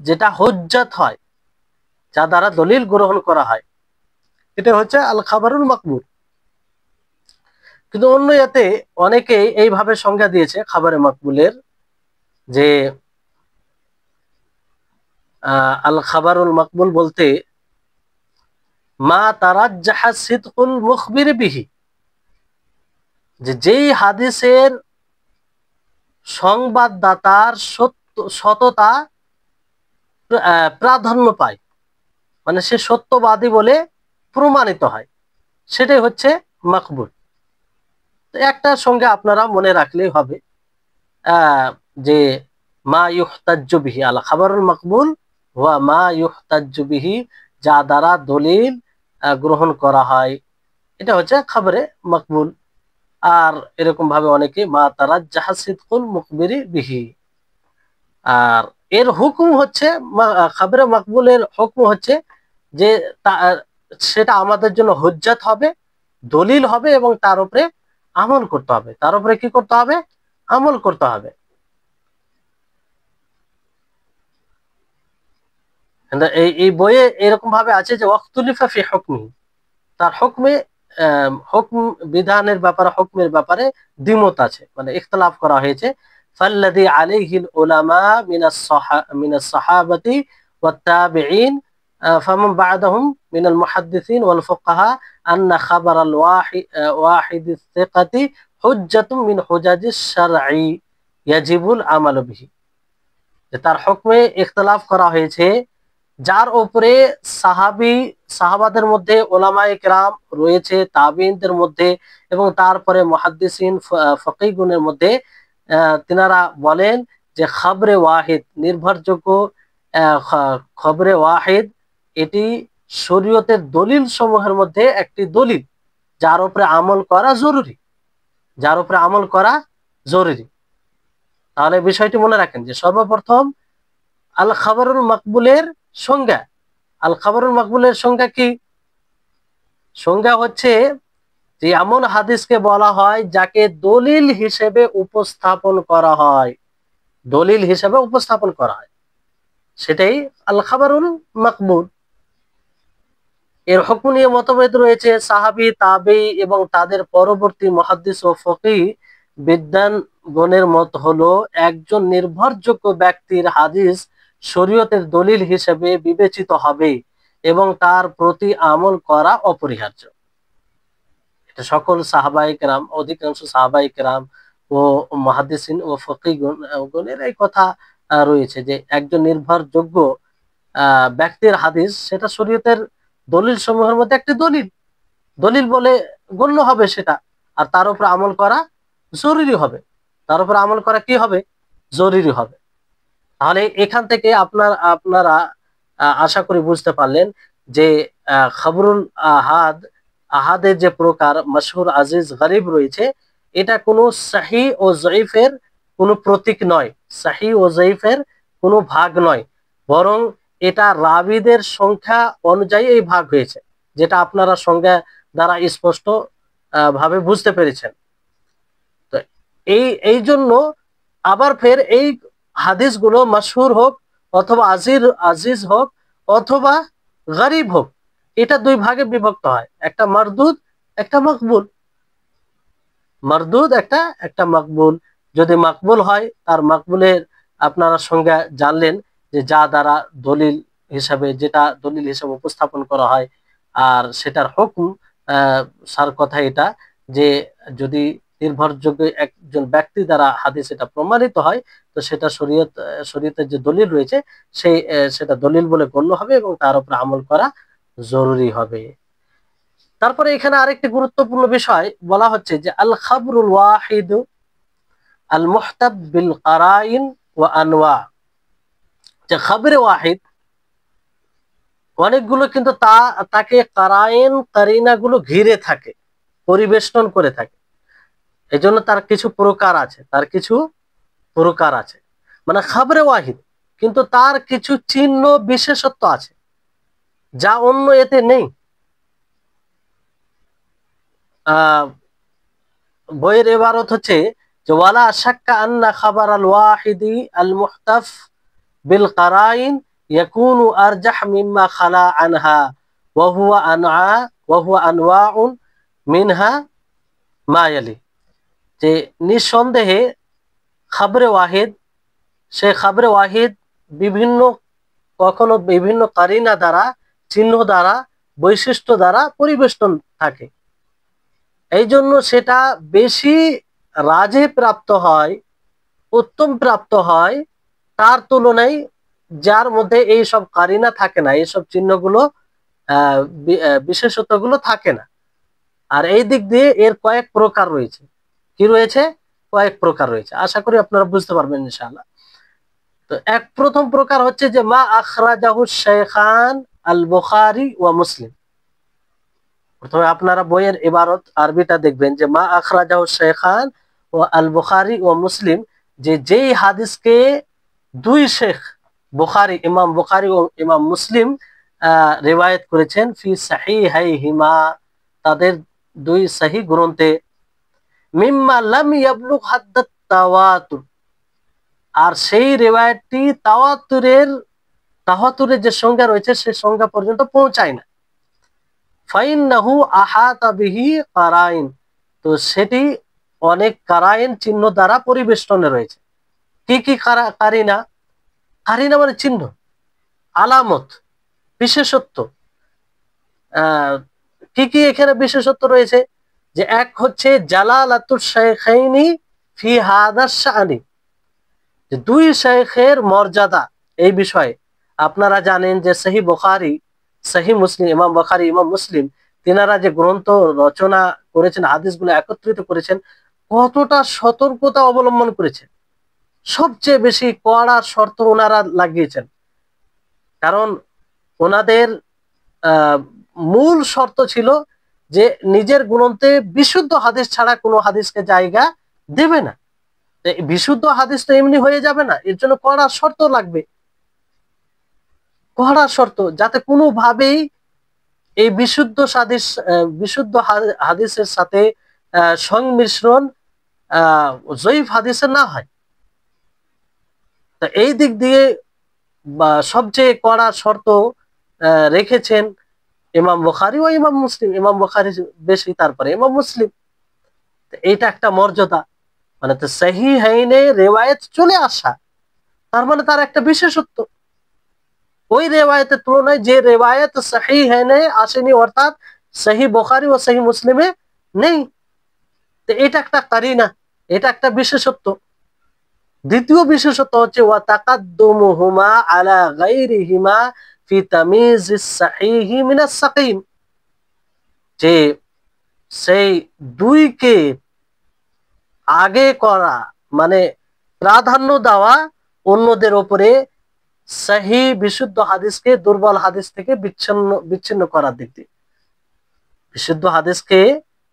যেটা হুজ্জত হয়, যা দ্বারা দলিল গ্রহণ করা হয়, এটা হচ্ছে আল খাবারুল মকবুল। কিন্তু অন্য এতে অনেকেই এইভাবে সংজ্ঞা দিয়েছে খবরে মকবুলের যে আল খাবারুল মকবুল বলতে মা তারাজ্জাহা সিদকুল মুখবির বিহি, যে যেই হাদিসের সংবাদদাতার সততা প্রাধান্য পায়, মানে সে সত্যবাদী বলে প্রমাণিত হয়, সেটাই হচ্ছে মকবুল। একটা সঙ্গে আপনারা মনে রাখলেই হবে যে মা ইউহতাজ্জু বিহি, আল খাবারুল মকবুল ওয়া মা ইউহতাজ্জু বিহি, যা দ্বারা দলিল গ্রহণ করা হয়, এটা হচ্ছে খবরে মকবুল। আর এরকম ভাবে অনেকে মা তারাজ্জাহা সিদকুল মুখবিরি বিহি। আর এর হুকুম হচ্ছে খবরে মকবুলের হুকুম হচ্ছে যে সেটা আমাদের জন্য হুজ্জত হবে, দলিল হবে, এবং তার উপরে আমল করতে হবে। তার উপরে কি করতে হবে? আমল করতে হবে। এই বইয়ে এরকম ভাবে আছে যে ওয়াখতুলিফা ফি হুকমি, তার হুকমে হুকম বিধানের ব্যাপারে, হুকমের ব্যাপারে দ্বিমত আছে, মানে ইখতিলাফ করা হয়েছে। ফাল্লাযী আলাইহিল উলামা মিনাস সাহাবাতি ওয়াত তাবিঈন ফামান বা'দাহুম মিনাল মুহাদ্দিসিন ওয়াল ফুকাহা আন্না খাবারাল ওয়াহিদিস সিকাতি হুজ্জাতুম মিন হুজাজিশ শারঈ ইয়াজিবুল আমালু বিহি। তার হুকমে ইখতিলাফ করা হয়েছে, যার উপরে সাহাবাদের মধ্যে ওলামায়ে কেরাম রয়েছে, তাবিঈনদের মধ্যে, এবং তারপরে মুহাদ্দিসিন ফকিহগণের মধ্যে তিনারা বলেন যে খবরে ওয়াহিদ নির্ভরযোগ্য, খবরে ওয়াহিদ এটি শরীয়তের দলিল সমূহের মধ্যে একটি দলিল, যার উপরে আমল করা জরুরি, যার উপরে আমল করা জরুরি। তাহলে বিষয়টি মনে রাখেন যে সর্বপ্রথম আল খাবারুল মকবুলের সংজ্ঞা, আল খাবারুল মকবুলের সংজ্ঞা কি? সংজ্ঞা হচ্ছে যে এমন হাদিসকে বলা হয় যাকে দলিল হিসেবে উপস্থাপন করা হয়, দলিল হিসেবে উপস্থাপন করা হয়, সেটাই আল খাবারুল মকবুল। এর হুকুম নিয়ে মতভেদ রয়েছে সাহাবী, তাবেঈ এবং তাদের পরবর্তী মুহাদ্দিস ও ফকিহ বিদ্বানগণের মত হলো একজন নির্ভরযোগ্য ব্যক্তির হাদিস শরীয়তের দলিল হিসেবে বিবেচিত হবে এবং তার প্রতি আমল করা অপরিহার্য। এটা সকল সাহাবায়ে কেরাম, অধিকাংশ সাহাবায়ে কেরাম ও মুহাদ্দিসিন ও ফকিহগণের এই কথা রয়েছে যে একজন নির্ভরযোগ্য ব্যক্তির হাদিস সেটা শরীয়তের দলিল সমূহের মধ্যে একটি দলিল, দলিল বলে গণ্য হবে সেটা, আর তার উপর আমল করা জরুরি হবে। তার উপর আমল করা কি হবে? জরুরি হবে। তাহলে এখান থেকে আপনারা আশা করি বুঝতে পারলেন যে খবরুল আহাদের যে প্রকার মশহুর, আজিজ, গরিব রয়েছে, এটা কোনো সহিহ ও জয়ীফের কোনো প্রতীক নয়, সহিহ ও জয়ীফের কোনো ভাগ নয়, বরং এটা রাবীদের সংখ্যা অনুযায়ী এই ভাগ হয়েছে, যেটা আপনারা সংজ্ঞা দ্বারা স্পষ্ট ভাবে বুঝতে পেরেছেন। তো এই জন্য আবার ফের এই হাদিসগুলো মশহুর হোক অথবা আজিজ হোক অথবা গরিব হোক, এটা দুই ভাগে বিভক্ত হয়, একটা মারদুদ, একটা মকবুল। মারদুদ একটা মকবুল। যদি মকবুল হয়, তার মকবুলের আপনারা সংজ্ঞা জানলেন যে যা দ্বারা দলিল হিসাবে, যেটা দলিল হিসাবে উপস্থাপন করা হয়, আর সেটার হুকুম সার কথা এটা যে যদি নির্ভরযোগ্য একজন ব্যক্তি দ্বারা হাদিস এটা প্রমাণিত হয়, তো সেটা শরীয়তের যে দলিল রয়েছে সেটা দলিল বলে গণ্য হবে এবং তার উপর আমল করা জরুরি হবে। তারপরে এখানে আরেকটি গুরুত্বপূর্ণ বিষয় বলা হচ্ছে যে আল খাবরুল ওয়াহিদ আল মুহতাব বিল কারাইন ওয়া আনওয়া, যে খবরে ওয়াহিদ অনেকগুলো, কিন্তু তাকে কারাইন, কারিনা গুলো ঘিরে থাকে, পরিবেষ্টন করে থাকে। এজন্য তার কিছু প্রকার আছে, তার কিছু প্রকার আছে, মানে খবরে ওয়াহিদ, কিন্তু তার কিছু চিহ্ন বিশেষত্ব আছে যা অন্য এতে নেই। বইয়ের এবারত হচ্ছে যে ওয়ালা শাক্কা আন্না খাবার আল ওয়াহিদি আল মুহতাফ বিল কারাইন ইয়াকুনু আরজাহ মিম্মা খালা আনহা ওয়া হুয়া আনওয়াউন মিনহা মা ইয়ালি। যে নিঃসন্দেহে খাবরে ওয়াহিদ, সে খাবরে ওয়াহিদ বিভিন্ন, কখনো বিভিন্ন কারিনা দ্বারা, চিহ্ন দ্বারা, বৈশিষ্ট্য দ্বারা পরিবেষ্টন থাকে, এই জন্য সেটা বেশি রাজে প্রাপ্ত হয়, উত্তম প্রাপ্ত হয় তার তুলনায় যার মধ্যে এই সব কারিনা থাকে না, এইসব চিহ্নগুলো বিশেষত্বগুলো থাকে না। আর এই দিক দিয়ে এর কয়েক প্রকার রয়েছে। কি রয়েছে? কয়েক প্রকার রয়েছে, আশা করি আপনারা বুঝতে পারবেন ইনশাআল্লাহ। তো প্রথম প্রকার হচ্ছে যে মা আখরাজাহু শাইখান আল বুখারী ওয়া মুসলিম। প্রথমে আপনারা বইয়ের ইবারত আরবিটা দেখবেন যে মা আখরাজাহু শাইখান ও আল বুখারী ও মুসলিম, যে যেই হাদিসকে দুই শেখ বুখারী, ইমাম বুখারী ও ইমাম মুসলিম রিওয়ায়াত করেছেন ফি সাহিহাইহিমা, তাদের দুই সহিহ গ্রন্থে, মিম্মা লাম ইয়াবলুগ হাদ্দাত তাওয়াতুর, আর সেই রিওয়ায়াতটি তাওয়াতুরের যে সংজ্ঞা রয়েছে সেই সংজ্ঞা পর্যন্ত পৌঁছায় না। ফাইন্নাহু আহাতা বিহি কারাইন, তো সেটি অনেক কারাইন, চিহ্ন দ্বারা পরিবেষ্টনে রয়েছে। কি কি কারিনা? কারিনা মানে চিহ্ন, আলামত, বিশেষত্ব। কি কি এখানে বিশেষত্ব রয়েছে? যে এক হচ্ছে জালালাতুশ শাইখাইনি ফি হাদাস শাআনি, যে দুই শাইখের মর্যাদা এই বিষয়ে। আপনারা জানেন যে সহিহ বুখারী, সহিহ মুসলিম, ইমাম বুখারী, ইমাম মুসলিম, তিনারা যে গ্রন্থ রচনা করেছেন, হাদিসগুলো একত্রিত করেছেন, কতটা সতর্কতা অবলম্বন করেছেন, সবচেয়ে বেশি কড়া শর্ত ওনারা লাগিয়েছেন। কারণ ওনাদের মূল শর্ত ছিল যে নিজের গ্রন্থে বিশুদ্ধ হাদিস ছাড়া কোনো হাদিসকে জায়গা দেবে না। বিশুদ্ধ হাদিস তো এমনি হয়ে যাবে না, এর জন্য কড়া শর্ত লাগবে, কড়া শর্ত, যাতে কোনোভাবেই এই বিশুদ্ধ হাদিসের সাথে সংমিশ্রণ জয়ীফ হাদিসের না হয়। তা এই দিক দিয়ে সবচেয়ে কড়া শর্ত রেখেছেন ইমাম বুখারী ও ইমাম মুসলিম। ইমাম বুখারী বেশি, তারপরে ইমাম মুসলিম। এইটা একটা মর্যাদা, মানে তো সহিহাইনে রিওয়ায়াত চলে আসা, তার মানে তার একটা বিশেষত্ব। ওই রেওয়ায়তের তুলনায় যে রেওয়ায়ত সহিহাইনে আসেনি, অর্থাৎ সহিহ বুখারী ও সহিহ মুসলিমে নেই, তো এটা একটা কারিনা, এটা একটা বিশেষত্ব। দ্বিতীয় বিশেষত্ব হচ্ছে ওয়া তাকাদ্দুমুহুমা আলা গায়রিহিমা ফি তামিজিস সাহিহি মিনাস সাকিম, যে সেই দুইকে আগে করা, মানে প্রাধান্য দেওয়া অন্যদের উপরে, সহি বিশুদ্ধ হাদিসকে দুর্বল হাদিস থেকে বিচ্ছিন্ন করার দিক দিয়ে, বিশুদ্ধ হাদিসকে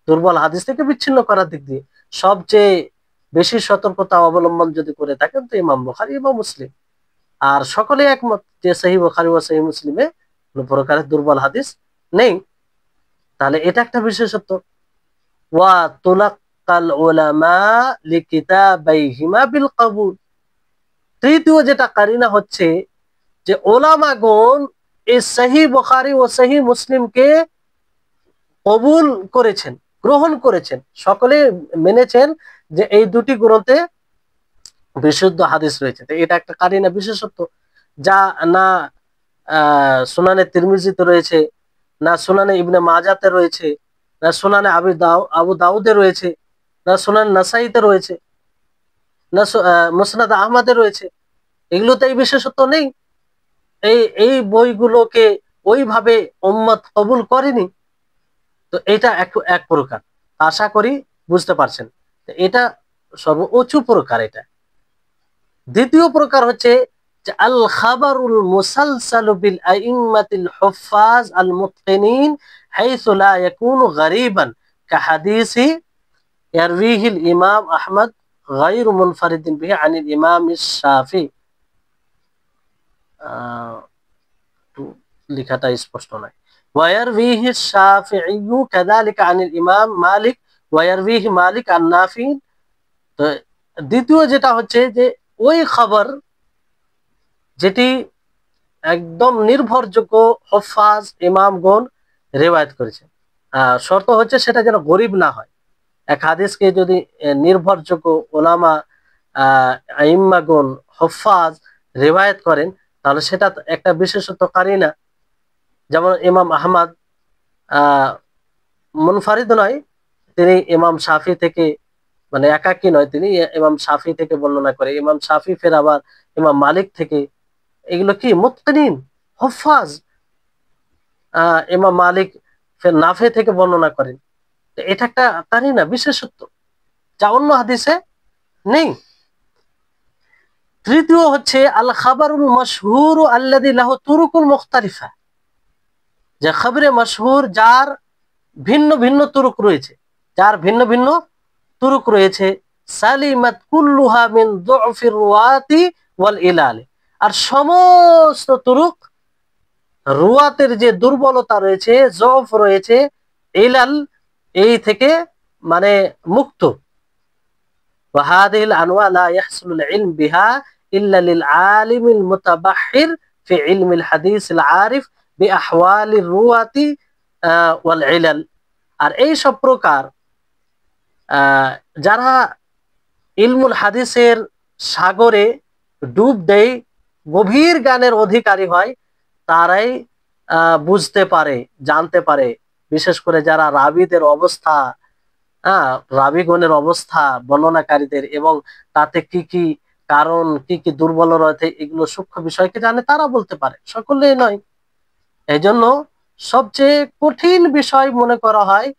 দুর্বল হাদিস থেকে বিচ্ছিন্ন করার দিক দিয়ে সবচেয়ে বেশি সতর্কতা অবলম্বন যদি করে থাকেন তো ইমাম বুখারী, ইমাম মুসলিম। আর সকলে একমত যে সহিহ বুখারী ও সহিহ মুসলিমে কোনো প্রকারের দুর্বল হাদিস নেই। তাহলে এটা একটা বিশেষত্ব। ওয়া তুলাক্কাল উলামা লিকিতাবাইহিমা বিল কবুল। তৃতীয় যেটা কারিনা হচ্ছে যে ওলামাগণ এই সহিহ বুখারী ও সহিহ মুসলিমকে কবুল করেছেন, গ্রহণ করেছেন, সকলে মেনেছেন যে এই দুটি গ্রন্থে বিশুদ্ধ হাদিস রয়েছে। তো এটা একটা কারিনা, বিশেষত্ব, যা না সুনানে তিরমিজিতে রয়েছে, না সুনানে ইবনে মাজাতে রয়েছে, না সুনানে আবু দাউদে রয়েছে, না সুনান নাসাইতে রয়েছে, না মুসনাদ আহমদে রয়েছে। এগুলোতে এই বিশেষত্ব নেই। এই বইগুলোকে ওইভাবে উম্মত কবুল করেনি। তো এটা এক প্রকার, আশা করি বুঝতে পারছেন। এটা সর্বোচ্চ প্রকার। এটা দ্বিতীয় প্রকার হচ্ছে যে আল খাবারুল মুসালসালু বিল আইম্মাতিল হুফাজ আল মুতকিনিন হাইসু লা ইয়াকুনু গারিবান কাহাদিসি ইয়ারবিহিল ইমাম আহমদ গায়রু মুনফারিদিন বিহি আনিল ইমাম শাফি। একটু লেখাটা স্পষ্ট নয়। ওয়ারবিহি শাফিঈ কাযালিকা আনিল ইমাম মালিক ওয়ারবিহি মালিক আন নাফি। তো দ্বিতীয় যেটা হচ্ছে যে ওই খবর যেটি একদম নির্ভরযোগ্য হুফাজ ইমামগণ রিওয়ায়াত করেছে, শর্ত হচ্ছে সেটা যেন গরীব না হয়। এক হাদিসকে যদি নির্ভরযোগ্য ওলামা আইম্মাগণ হুফাজ রিওয়ায়াত করেন, তাহলে সেটা একটা বিশেষত্ব কারিনা। যেমন ইমাম আহমদ আহ মুনফারিদ নয়, তিনি ইমাম শাফি থেকে, মানে একাকী নয়, তিনি ইমাম শাফি থেকে বর্ণনা করে, ইমাম শাফি ফের আবার ইমাম মালিক থেকে। এগুলো কি মুতকিনিন হুফাজ। ইমাম মালিক ফের নাফে থেকে বর্ণনা করেন। এটা একটা কারিনা, বিশেষত্ব, যা অন্য হাদিসে নেই। তৃতীয় হচ্ছে আল খাবারুল মাশহুর আল্লাযী লাহু তুরুকুল মুখতালিফা, যে খবরে মাশহুর যার ভিন্ন ভিন্ন তুরুক রয়েছে, যার ভিন্ন ভিন্ন তুরুক রয়েছে। সালিমাত কুল্লুহা মিন দুফির রুয়াতি ওয়াল ইলাল, আর সমস্ত তুরুক রুয়াতের যে দুর্বলতা রয়েছে, জফ রয়েছে, ইলাল এই থেকে মানে মুক্ত। ওয়াহাদিল আনওয়া লা ইয়াহসুলুল ইলম বিহা ইল্লা লিল আলিমিল মুতাবাহহির ফি ইলমিল হাদিসিল আরিফ বিআহওয়ালির রুয়াতি ওয়াল ইলাল। আর এই সব প্রকার যারা ইলমুল হাদিসের সাগরে ডুব দেয়, গভীর জ্ঞানের অধিকারী হয়, তারাই বুঝতে পারে, জানতে পারে, বিশেষ করে যারা রাবীদের অবস্থা, রাবীগণের অবস্থা, বর্ণনাকারীদের, এবং তাতে কি কি কারণ, কি কি দুর্বল রয়েছে, এগুলো সূক্ষ্ম বিষয়কে জানে, তারা বলতে পারে, সকলেই নয়। এই জন্য সবচেয়ে কঠিন বিষয় মনে করা হয়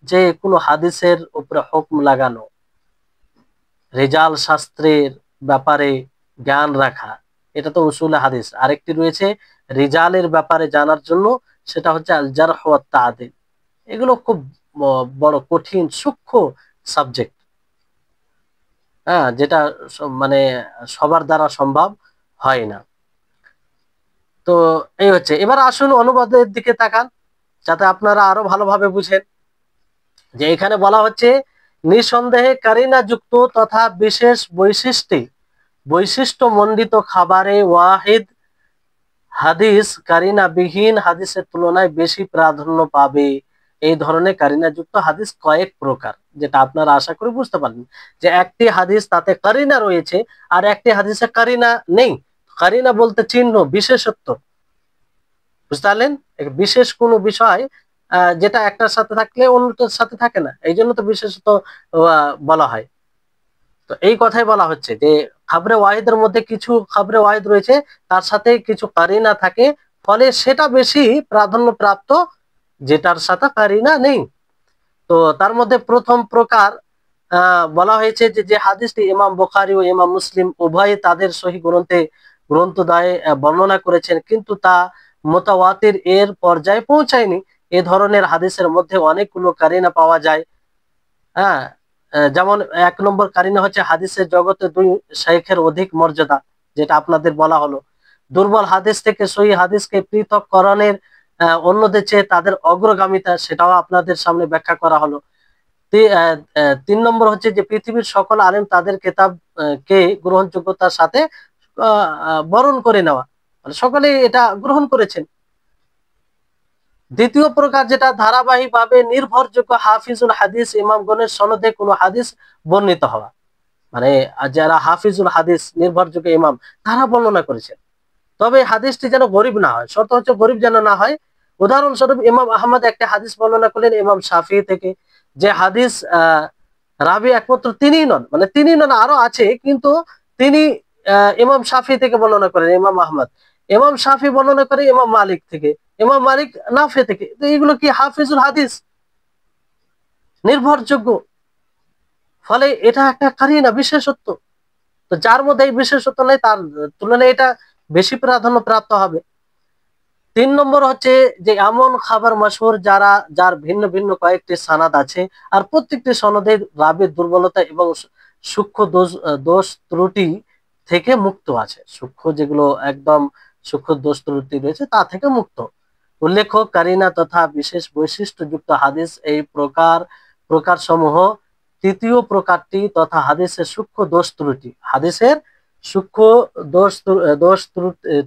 যে কোনো হাদিসের উপরে হুকম লাগানো, রিজাল শাস্ত্রের ব্যাপারে জ্ঞান রাখা, এটা তো উসুলে হাদিস। আরেকটি রয়েছে রিজালের ব্যাপারে জানার জন্য, সেটা হচ্ছে আল জারহ ওয়াত তা'দীল। এগুলো খুব বড় কঠিন সূক্ষ্ম সাবজেক্ট, যেটা মানে সবার দ্বারা সম্ভব হয় না। তো এই হচ্ছে। এবার আসুন অনুবাদের দিকে তাকান, যাতে আপনারা আরো ভালোভাবে বুঝেন। যে এখানে বলা হচ্ছে নিঃসন্দেহে কারিনা যুক্ত তথা বিশেষ বৈশিষ্ট্য মণ্ডিত খাবারে ওয়াহিদ হাদিস কারিনা বিহীন হাদিসের তুলনায় বেশি প্রাধান্য পাবে। এই ধরনের কারিনা যুক্ত হাদিস কয়েক প্রকার, যেটা আপনারা আশা করি বুঝতে পারবেন। যে একটি হাদিস তাতে কারিনা রয়েছে, আর একটি হাদিসে কারিনা নেই। কারিনা বলতে চিহ্ন, বিশেষত্ব, বুঝতে পারলেন? বিশেষ কোনো বিষয় যেটা একটার সাথে থাকলে অন্যটার সাথে থাকে না, এই জন্য তো বিশেষত বলা হয়। তো এই কথাই বলা হচ্ছে যে খাবরে ওয়াহিদের মধ্যে কিছু খাবরে ওয়াহিদ রয়েছে, তার সাথে কিছু কারিনা থাকে, ফলে সেটা বেশি প্রাধান্য প্রাপ্ত যেটার সাথে কারিনা নেই। তো তার মধ্যে প্রথম প্রকার বলা হয়েছে যে যে হাদিসটি ইমাম বুখারী ও ইমাম মুসলিম উভয়ে তাদের সহিহ গ্রন্থদ্বয়ে বর্ণনা করেছেন, কিন্তু তা মুতাওয়াতির এর পর্যায়ে পৌঁছায়নি। এ ধরনের হাদিসের মধ্যে অনেকগুলো কারিনা পাওয়া যায়। হ্যাঁ, যেমন ১ নম্বর কারিনা হচ্ছে হাদিসের জগতে ২ শাইখের অধিক মর্যাদা, যেটা আপনাদের বলা হলো। দুর্বল হাদিস থেকে সহিহ হাদিসকে পৃথককরণের অন্যদের চেয়ে তাদের অগ্রগামিতা, সেটাও আপনাদের সামনে ব্যাখ্যা করা হলো। ৩ নম্বর হচ্ছে যে পৃথিবীর সকল আলেম তাদের কেতাব কে গ্রহণযোগ্যতার সাথে বরণ করে নেওয়া, মানে সকলেই এটা গ্রহণ করেছেন। দ্বিতীয় প্রকার যেটা ধারাবাহিকভাবে নির্ভরযোগ্য হাফিজুল হাদিস ইমামগণের সনদে কোনো হাদিস বর্ণিত হওয়া, মানে যারা হাফিজুল হাদিস নির্ভরযোগ্য ইমাম, তারা বর্ণনা করেছেন, তবে হাদিসটি যেন গরিব না হয়। শর্ত হচ্ছে গরিব যেন না হয়। উদাহরণস্বরূপ ইমাম আহমদ একটা হাদিস বর্ণনা করলেন ইমাম শাফি থেকে, যে হাদিস রাবি একমাত্র তিনিই নন, মানে তিনি নন, আরো আছে, কিন্তু তিনি ইমাম শাফি থেকে বর্ণনা করেন ইমাম আহমদ, ইমাম শাফি বর্ণনা করে ইমাম মালিক থেকে, ইমাম মালিক নাফে থেকে। তো এগুলো কি হাফিজুল হাদিস, নির্ভরযোগ্য, ফলে এটা একটা কারিনা, বিশেষত্ব। তো যার মধ্যে এই বিশেষত্ব নেই, তার তুলনায় এটা বেশি প্রাধান্য প্রাপ্ত হবে। ৩ নম্বর হচ্ছে যে এমন খাবার মাশহুর যার ভিন্ন ভিন্ন কয়েকটি সানাদ আছে, আর প্রত্যেকটি সনদে রাবীর দুর্বলতা এবং সূক্ষ্ম দোষ ত্রুটি থেকে মুক্ত আছে। সূক্ষ্ম যেগুলো একদম সূক্ষ্ম দোষ ত্রুটি রয়েছে তা থেকে মুক্ত। উল্লেখ্য কারিনা তথা বিশেষ বৈশিষ্ট্যযুক্ত হাদিস এই প্রকার সমূহ তৃতীয় প্রকারটি তথা হাদিসের সূক্ষ্ম দোষ ত্রুটি, হাদিসের সূক্ষ্ম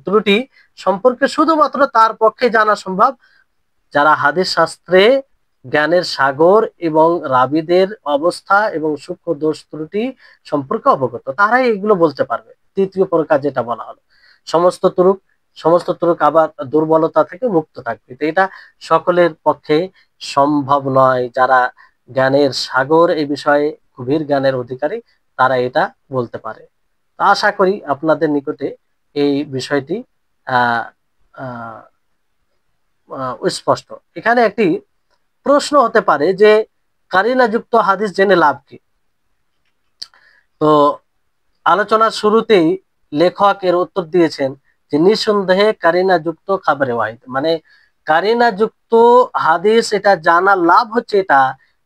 ত্রুটি সম্পর্কে শুধুমাত্র তার পক্ষে জানা সম্ভব যারা হাদিস শাস্ত্রে জ্ঞানের সাগর এবং রাবীদের অবস্থা এবং সূক্ষ্ম দোষ ত্রুটি সম্পর্কে অবগত, তারাই এগুলো বলতে পারবে। তৃতীয় প্রকার যেটা বলা হলো, সমস্ত তুরুক আবার দুর্বলতা থেকে মুক্ত থাকবে। তো এটা সকলের পক্ষে সম্ভব নয়। যারা জ্ঞানের সাগর এই বিষয়ে গভীর জ্ঞানের অধিকারী তারা এটা বলতে পারে। তা আশা করি আপনাদের নিকটে এই বিষয়টি আহ আহ স্পষ্ট। এখানে একটি প্রশ্ন হতে পারে যে কারিনা যুক্ত হাদিস জেনে লাভ কি? তো আলোচনার শুরুতেই লেখক এর উত্তর দিয়েছেন যে নিঃসন্দেহে কারিনা যুক্ত খাবারে ওয়াহিদ, মানে কারিনা যুক্ত হাদিস এটা জানার লাভ হচ্ছে এটা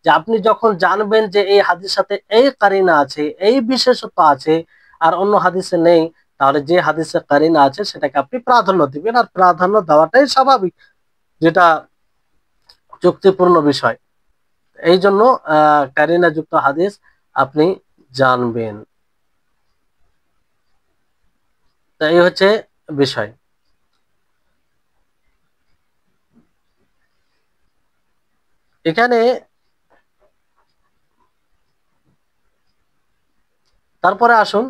যে আপনি যখন জানবেন যে এই হাদিস সাথে এই কারিনা আছে, এই বিশেষত্ব আছে আর অন্য হাদিসে নেই, তাহলে যে হাদিসে কারিনা আছে সেটাকে আপনি প্রাধান্য দিবেন, আর প্রাধান্য দেওয়াটাই স্বাভাবিক, যেটা যুক্তিপূর্ণ বিষয়। এই জন্য কারিনা যুক্ত হাদিস আপনি জানবেন। এই হচ্ছে বিষয়। এখানে তারপরে আসুন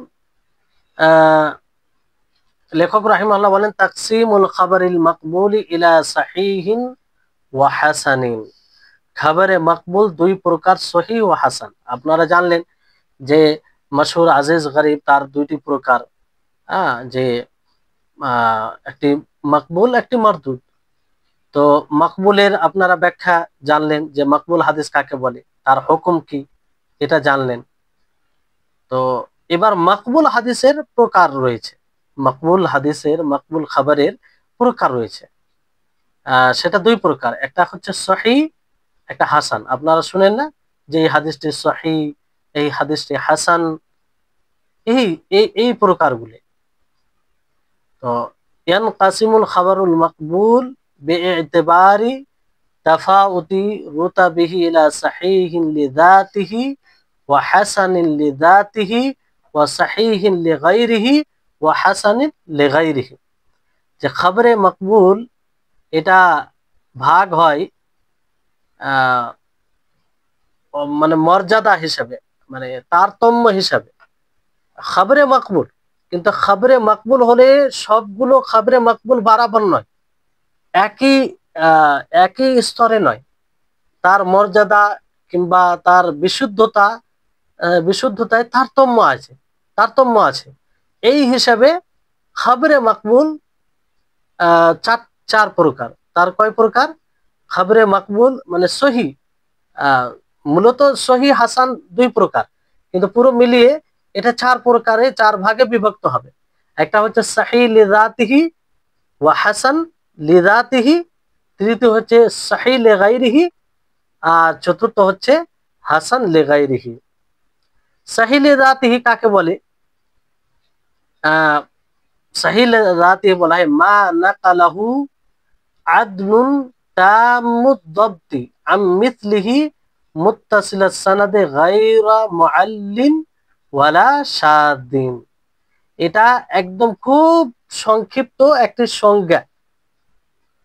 লেখক রাহিমাহুল্লাহ বলেন তাকসিমুল খাবারিল মাকবুলি ইলা সাহিহিন ওয়া হাসানিন। খাবারে মাকবুল দুই প্রকার, সহিহ ও হাসান। আপনারা জানলেন যে মশহুর আজিজ গরিব তার দুইটি প্রকার, যে একটি মাকবুল একটি মারদুদ। তো মাকবুলের আপনারা ব্যাখ্যা জানলেন যে মাকবুল হাদিস কাকে বলে, তার হুকুম কি এটা জানলেন। তো এবার মাকবুল হাদিসের প্রকার রয়েছে, মাকবুল খাবারের প্রকার রয়েছে। সেটা দুই প্রকার, একটা হচ্ছে সহিহ, একটা হাসান। আপনারা শুনেন না যে এই হাদিসটি সহিহ, এই হাদিসটি হাসান, এই এই এই প্রকারগুলি। তো ইয়ানকাসিমুল খাবারুল মাকবুল বিইতিবারি তাফাউতি রুতাবিহি ইলা সাহিহিন লিযাতিহি ওয়া হাসানিন লিযাতিহি ওয়া সাহিহিন লিগাইরিহি ওয়া হাসানিন লিগাইরিহি। যে খবরে মকবুল এটা ভাগ হয় মানে মর্যাদা হিসেবে, মানে তারতম্য হিসাবে খবরে মকবুল। কিন্তু খবরে মকবুল হলে সবগুলো খবরে মকবুল বরাবর নয়, একই একই স্তরে নয়, তার মর্যাদা কিংবা তার বিশুদ্ধতায় তারতম্য আছে। এই হিসাবে খবরে মকবুল চার প্রকার। তার কয় প্রকার? খবরে মকবুল মানে সহি, মূলত সহি হাসান দুই প্রকার, কিন্তু পুরো মিলিয়ে এটা চার প্রকারে, চার ভাগে বিভক্ত হবে। একটা হচ্ছে সহি লিযাতিহি ওয়া হাসান লিযাতিহি, তৃতীয় হচ্ছে সহি লিগাইরিহি, আর চতুর্থ হচ্ছে হাসান লিগাইরিহি। সহি লিযাতিহি কাকে বলে? সহি লিযাতিহি বলা হয় মা নাকালাহু আদলুন তাম্মুদ দাবতি আম মিথলিহি মুত্তাসিলাস সানাদে গায়রা মুআল্লিন ওয়ালা শাদ্দিন। এটা একদম খুব সংক্ষিপ্ত একটি সংজ্ঞা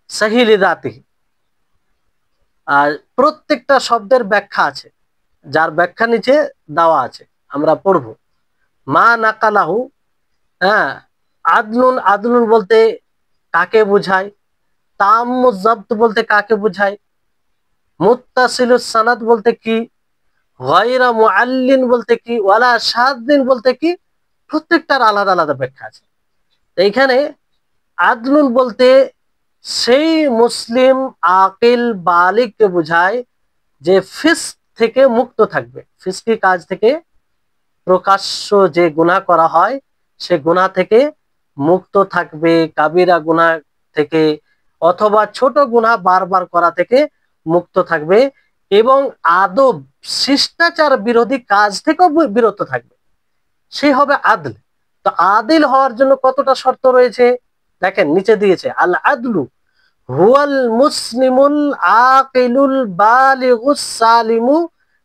সহি লিযাতিহি। আর প্রত্যেকটা শব্দের ব্যাখ্যা আছে, যার ব্যাখ্যা নিচে দেওয়া আছে, আমরা পড়ব। মা নাকালাহু, আদলুন বলতে কাকে বোঝায়, তাম্মুজ যাবত বলতে কাকে বোঝায়, মুত্তাসিলুস সানাদ বলতে কি, গায়রা মুআল্লিন বলতে কি, ওয়ালা শাদ্দিন বলতে কি, প্রত্যেকটার আলাদা আলাদা ব্যাখ্যা আছে। এইখানে আদলুন বলতে সেই মুসলিম আকিল বালিগকে বোঝায় যে ফিস্ক থেকে মুক্ত থাকবে, ফিস্কি কাজ থেকে, প্রকাশ্য যে গুনাহ করা হয় সে গুনাহ থেকে মুক্ত থাকবে, কাবিরা গুনাহ থেকে অথবা ছোট গুনাহ বারবার করা থেকে মুক্ত থাকবে। এবং আদব শিষ্টাচার বিরোধী কাজ থেকেও বিরত থাকবে, সে হবে আদল। তো আদিল হওয়ার জন্য কতটা শর্ত রয়েছে দেখেন, নিচে দিয়েছে আল আদলু হুয়াল মুসলিমুল আকিলুল বালিগুস সালিমু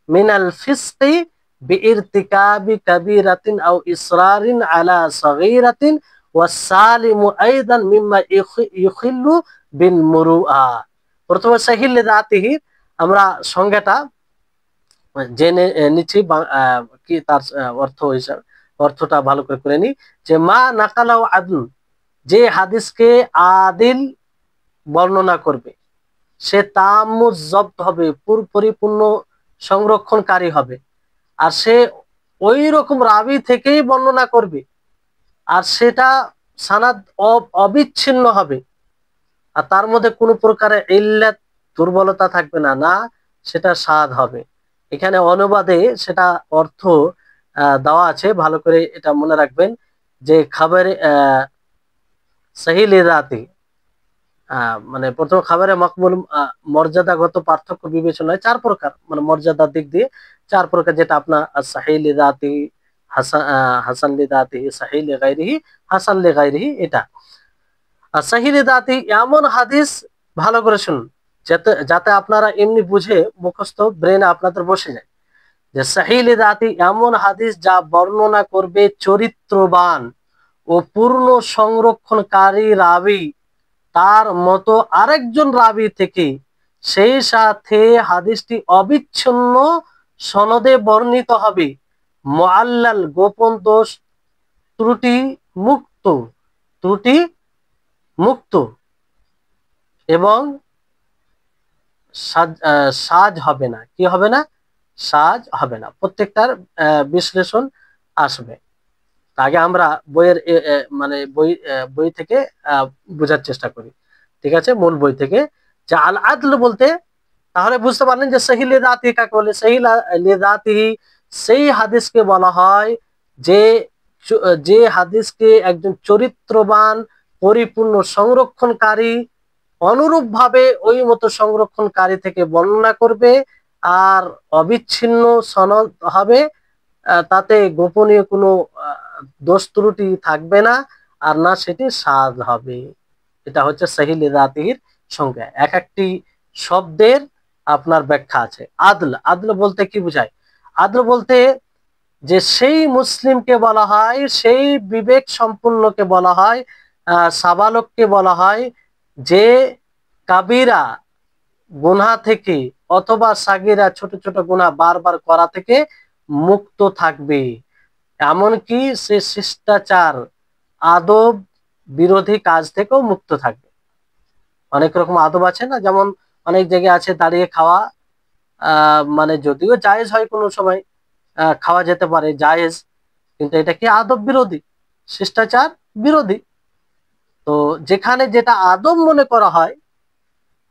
মিনাল ফিসকি বিইরতিকাবি কাবীরাতিন আও ইসরারিন আলা সগীরাতিন ওয়াস সালিমু আইদান মিম্মা ইউখিল্লু বিল মুরুআ। প্রথমে সাহিল লিযাতিহি আমরা সংজ্ঞাটা জেনে নিচ্ছি, কি তার অর্থ হিসাবে, অর্থটা ভালো করে করে নি, যে মা নাকালাও আদল, যে হাদিসকে আদিল বর্ণনা করবে সে তামুজ জব্দ হবে, পরিপূর্ণ সংরক্ষণকারী হবে, আর সে ওই রকম রাবি থেকেই বর্ণনা করবে, আর সেটা সানাদ অবিচ্ছিন্ন হবে, আর তার মধ্যে কোনো প্রকারের ইল্লাত দুর্বলতা থাকবে না, না সেটা সাদ হবে। এখানে অনুবাদে সেটা অর্থ দেওয়া আছে, ভালো করে এটা মনে রাখবেন যে খাবারে সহিহ লিযাতি, মানে প্রথম খাবারে মকবুল মর্যাদাগত পার্থক্য বিবেচনায় চার প্রকার, মানে মর্যাদার দিক দিয়ে চার প্রকার, যেটা আপনার সহিহ লিযাতি, হাসান লিযাতিহি, সহিহ লিগাইরিহি, হাসান লিগাইরিহি। এটা আর সহিহ লিযাতি এমন হাদিস, ভালো করে শুনুন যাতে যাতে আপনারা এমনি বুঝে মুখস্থ ব্রেনে আপনাদের বসে যায়, যে সহিহ লিযাতি এমন হাদিস যা বর্ণনা করবে চরিত্রবান ও পূর্ণ সংরক্ষণকারী রাবী তার মতো আরেকজন রাবী থেকে, সেই সাথে হাদিসটি অবিচ্ছিন্ন সনদে বর্ণিত হবে, মুআল্লাল গোপন দোষ ত্রুটি মুক্ত, ত্রুটি মুক্ত, এবং সাজ হবে না, কি হবে না, সাজ হবে না, প্রত্যেকটার বিশ্লেষণ আসবে। আগে আমরা বইয়ের মানে বই থেকে বোঝার চেষ্টা করি, ঠিক আছে, মূল বই থেকে। যে আল আদল বলতে তাহলে বুঝতে পারলেন যে সহিহ লিযাতি কাকে বলে। সহিহ লিযাতি সেই হাদিসকে বলা হয় যে যে হাদিসকে একজন চরিত্রবান পরিপূর্ণ সংরক্ষণকারী অনুরূপভাবে ওই মতো সংরক্ষণকারী থেকে বর্ণনা করবে, আর অবিচ্ছিন্ন সনদ হবে, তাতে গোপনীয় কোনো দোষ ত্রুটি থাকবে না, আর না সেটি সাদ হবে। এটা হচ্ছে সহিহ লিযাতির সংজ্ঞা। এক একটি শব্দের আপনার ব্যাখ্যা আছে। আদল, আদল বলতে কি বোঝায়? আদল বলতে যে সেই মুসলিমকে বলা হয়, সেই বিবেক সম্পূর্ণকে বলা হয়, সাবালককে বলা হয়, যে কাবিরা গুনাহ থেকে অথবা সাগিরা ছোট ছোট গুনাহ বারবার করা থেকে মুক্ত থাকবে, এমনকি সে শিষ্টাচার আদব বিরোধী কাজ থেকেও মুক্ত থাকবে। অনেক রকম আদব আছে না, যেমন অনেক জায়গায় আছে দাঁড়িয়ে খাওয়া, মানে যদিও জায়েজ হয় কোনো সময়, খাওয়া যেতে পারে জায়েজ, কিন্তু এটা কি আদব বিরোধী, শিষ্টাচার বিরোধী। তো যেখানে যেটা আদব মনে করা হয়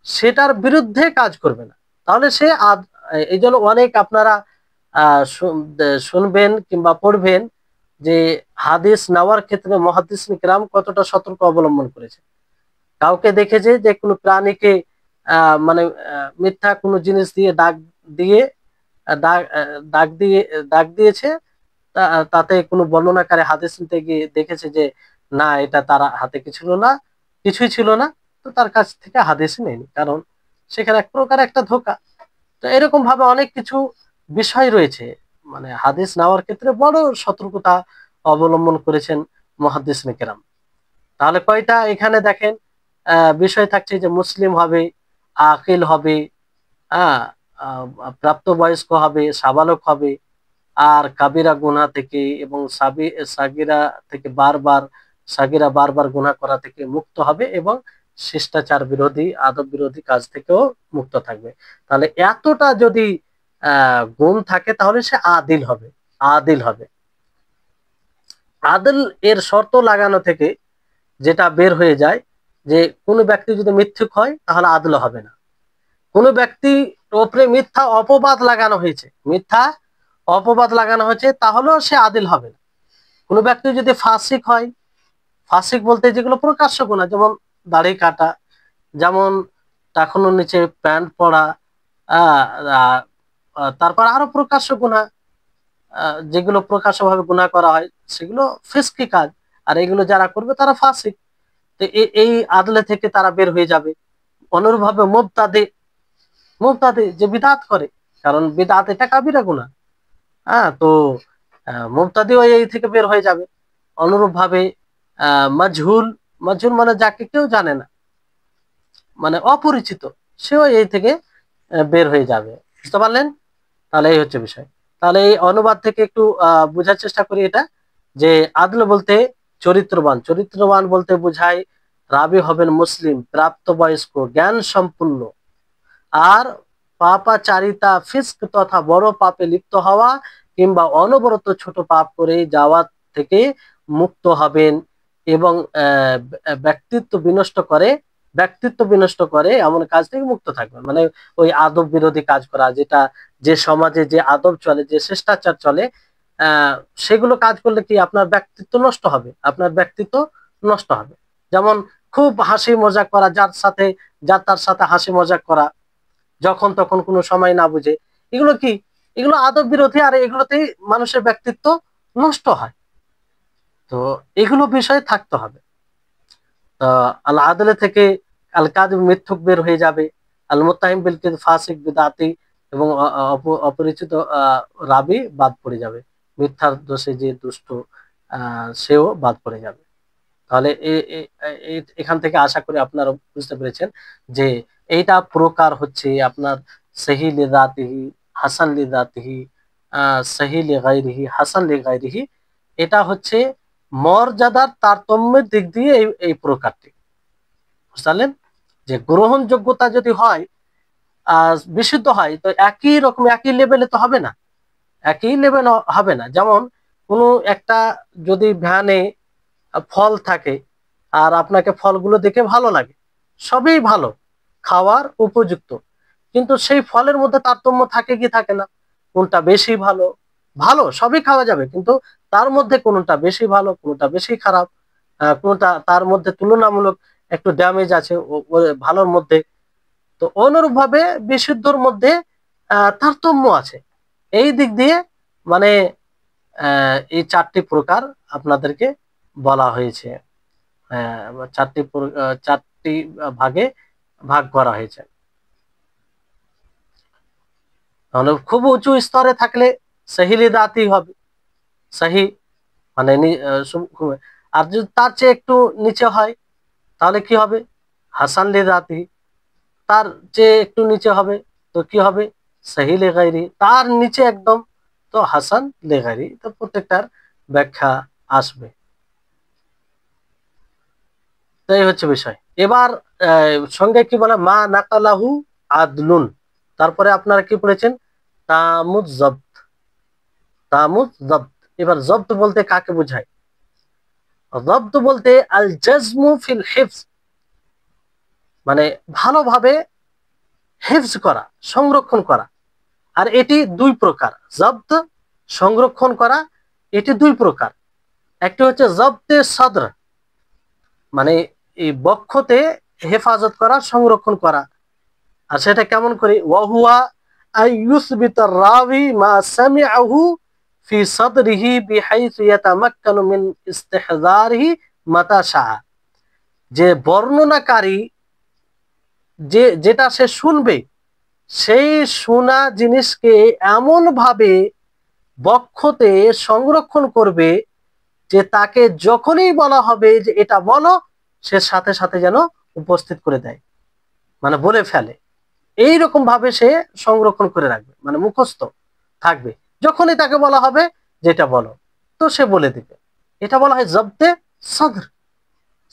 সেটার বিরুদ্ধে কাজ করবে না, তাহলে সে এই জন্য অনেক আপনারা শুনবেন কিংবা পড়বেন যে হাদিস নেওয়ার ক্ষেত্রে মুহাদ্দিসিন কিরাম কতটা সতর্ক অবলম্বন করেছে। কাউকে দেখেছে যে কোনো প্রাণীকে মানে মিথ্যা কোনো জিনিস দিয়ে দিয়ে দাগ দিয়েছে, তাতে কোনো বর্ণনাকারী হাদিস নিতে গিয়ে দেখেছে যে না, এটা তার হাতে কিছুই ছিল না, তো তার কাছ থেকে হাদিস নেয়নি, কারণ সেখানে এক প্রকার একটা ধোঁকা। তো এরকম ভাবে অনেক কিছু বিষয় রয়েছে, মানে হাদিস নেওয়ার ক্ষেত্রে বড় সতর্কতা অবলম্বন করেছেন মুহাদ্দিসিন কেরাম। তাহলে কয়টা এখানে দেখেন বিষয় থাকছে, যে মুসলিম হবে, আকিল হবে, প্রাপ্তবয়স্ক হবে, সাবালক হবে, আর কাবিরা গুনাহ থেকে এবং সাগিরা থেকে সাগিরা বারবার গুনাহ করা থেকে মুক্ত হবে, এবং শিষ্টাচার বিরোধী আদব বিরোধী কাজ থেকেও মুক্ত থাকবে। তাহলে এতটা যদি গুণ থাকে তাহলে সে আদিল হবে, আদিল হবে। আদিল এর শর্ত লাগানো থেকে যেটা বের হয়ে যায়, যে কোনো ব্যক্তি যদি মিথ্যুক হয় তাহলে আদল হবে না। কোনো ব্যক্তি ওপরে মিথ্যা অপবাদ লাগানো হয়েছে, তাহলেও সে আদিল হবে না। কোনো ব্যক্তি যদি ফাসিক হয়, ফাসিক বলতে যেগুলো প্রকাশ্য গুনাহ, যেমন দাড়ি কাটা, যেমন টাকনুর নিচে প্যান্ট পরা, আহ, আহ, তারপর আরো প্রকাশ্য গুনাহ, যেগুলো প্রকাশ্যভাবে গুনাহ করা হয় সেগুলো ফিসকি কাজ, আর এগুলো যারা করবে তারা ফাসিক। তো এই আদলে থেকে তারা বের হয়ে যাবে। অনুরূপভাবে মুবতাদি, মুবতাদি যে বিদআত করে, কারণ বিদআত এটা কাবিরা গুনাহ। হ্যাঁ, তো মুবতাদিও এই থেকে বের হয়ে যাবে। অনুরূপ ভাবে মাজহুল, মাজহুল মানে যাকে কেউ জানে না, মানে অপরিচিত, সেও এই থেকে বের হয়ে যাবে। বুঝতে পারলেন? তাহলে এই হচ্ছে বিষয়। তাহলে এই অনুবাদ থেকে একটু বোঝার চেষ্টা করি এটা, যে আদল বলতে চরিত্রবান, চরিত্রবান বলতে বোঝায় রাবি হবেন মুসলিম, প্রাপ্তবয়স্ক, জ্ঞান সম্পূর্ণ, আর পাপাচারিতা, ফিস্ক তথা বড় পাপে লিপ্ত হওয়া কিংবা অনবরত ছোট পাপ করে যাওয়া থেকে মুক্ত হবেন, এবং ব্যক্তিত্ব বিনষ্ট করে, ব্যক্তিত্ব বিনষ্ট করে এমন কাজ থেকে মুক্ত থাকবেন। মানে ওই আদব বিরোধী কাজ করা, যেটা যে সমাজে যে আদব চলে, যে শিষ্টাচার চলে, আহ সেগুলো কাজ করলে কি আপনার ব্যক্তিত্ব নষ্ট হবে, আপনার ব্যক্তিত্ব নষ্ট হবে। যেমন খুব হাসি মজাক করা, যার সাথে, যার তার সাথে হাসি মজাক করা, যখন তখন কোনো সময় না বুঝে, এগুলো কি, এগুলো আদব বিরোধী, আর এগুলোতেই মানুষের ব্যক্তিত্ব নষ্ট হয়। তো এগুলো বিষয়ে থাকতে হবে। আল আদলে থেকে আল কাযিব, মিথ্যুক বের হয়ে যাবে। আল মুত্তাহিম বিল কিযব, ফাসিক, বিদআতি এবং অপরিচিত রাবি বাদ পড়ে যাবে। মিথ্যার দোষে যে দুষ্ট, সেও বাদ পড়ে যাবে। তাহলে এখান থেকে আশা করি আপনারা বুঝতে পেরেছেন যে এইটা প্রকার হচ্ছে আপনার সহি লিযাতিহি, হাসান লিযাতিহি, সহি লিগাইরিহি, হাসান লিগাইরিহি। এটা হচ্ছে মর্যাদার তারতম্যের দিক দিয়ে এই প্রকারটি। বুঝলেন? যে গ্রহণযোগ্যতা যদি হয়, বিশুদ্ধ হয়, তো একই রকম একই লেভেলে তো হবে না, একই লেভেল হবে না। যেমন কোনো একটা যদি ভ্যানে ফল থাকে, আর আপনাকে ফলগুলো দেখে ভালো লাগে, সবই ভালো, খাওয়ার উপযুক্ত, কিন্তু সেই ফলের মধ্যে তারতম্য থাকে কি থাকে না? কোনটা বেশি ভালো, ভালো সবই খাওয়া যাবে, কিন্তু তার মধ্যে কোনটা বেশি ভালো, কোনটা বেশি খারাপ, কোনটা তার মধ্যে তুলনামূলক একটু ড্যামেজ আছে ভালোর মধ্যে। তো অনুরূপ ভাবে বিশুদ্ধর মধ্যে তারতম্য আছে। এই দিক দিয়ে মানে এই চারটি প্রকার আপনাদেরকে বলা হয়েছে। চারটি ভাগে ভাগ করা হয়েছে। তাহলে খুব উঁচু স্তরে থাকলে সহি লিদাতি হবে, সহি মানে আর যদি তার চেয়ে একটু নিচে হয় তাহলে কি হবে? হাসান লিদাতি। তার চেয়ে একটু নিচে হবে তো কি হবে? সহি লিগাইরি। তার নিচে একদম তো হাসান লিগাইরি। তো প্রত্যেকটার ব্যাখ্যা আসবে। তো এই হচ্ছে বিষয়। এবার সঙ্গে কি বলে, মা নাকালাহু আদলুন। তারপরে আপনারা কি পড়েছেন? Tammuz জব্ত, Tammuz জব্ত। এবার জব্ত বলতে কাকে বোঝায়? জব্ত বলতে আল জাজমু ফিল হিফজ, মানে ভালোভাবে হিফজ করা, সংরক্ষণ করা। আর এটি দুই প্রকার, জব্ত, সংরক্ষণ করা, এটি দুই প্রকার। একটি হচ্ছে জব্তে সদর, মানে এই বক্ষতে হেফাজত করা, সংরক্ষণ করা। আর সেটা কেমন করে? ওয়াহুয়া আইয়ুসবিতা রাবি মা সামিআহু ফি সাদরিহি বিহাইসু ইয়াতামাক্কানু মিন ইস্তিহজারিহি মাতা শাআ। যে বর্ণনাকারী যেটা সে শুনবে, সেই শোনা জিনিসকে এমন ভাবে বক্ষতে সংরক্ষণ করবে যে তাকে যখনই বলা হবে যে এটা বলো, সে সাথে সাথে যেন উপস্থিত করে দেয়, মানে বলে ফেলে। এইরকম ভাবে সে সংরক্ষণ করে রাখবে, মানে মুখস্থ থাকবে। যখনই তাকে বলা হবে যেটা বলো, তো সে বলে দিবে। এটা বলা হয় জব্দে সদর,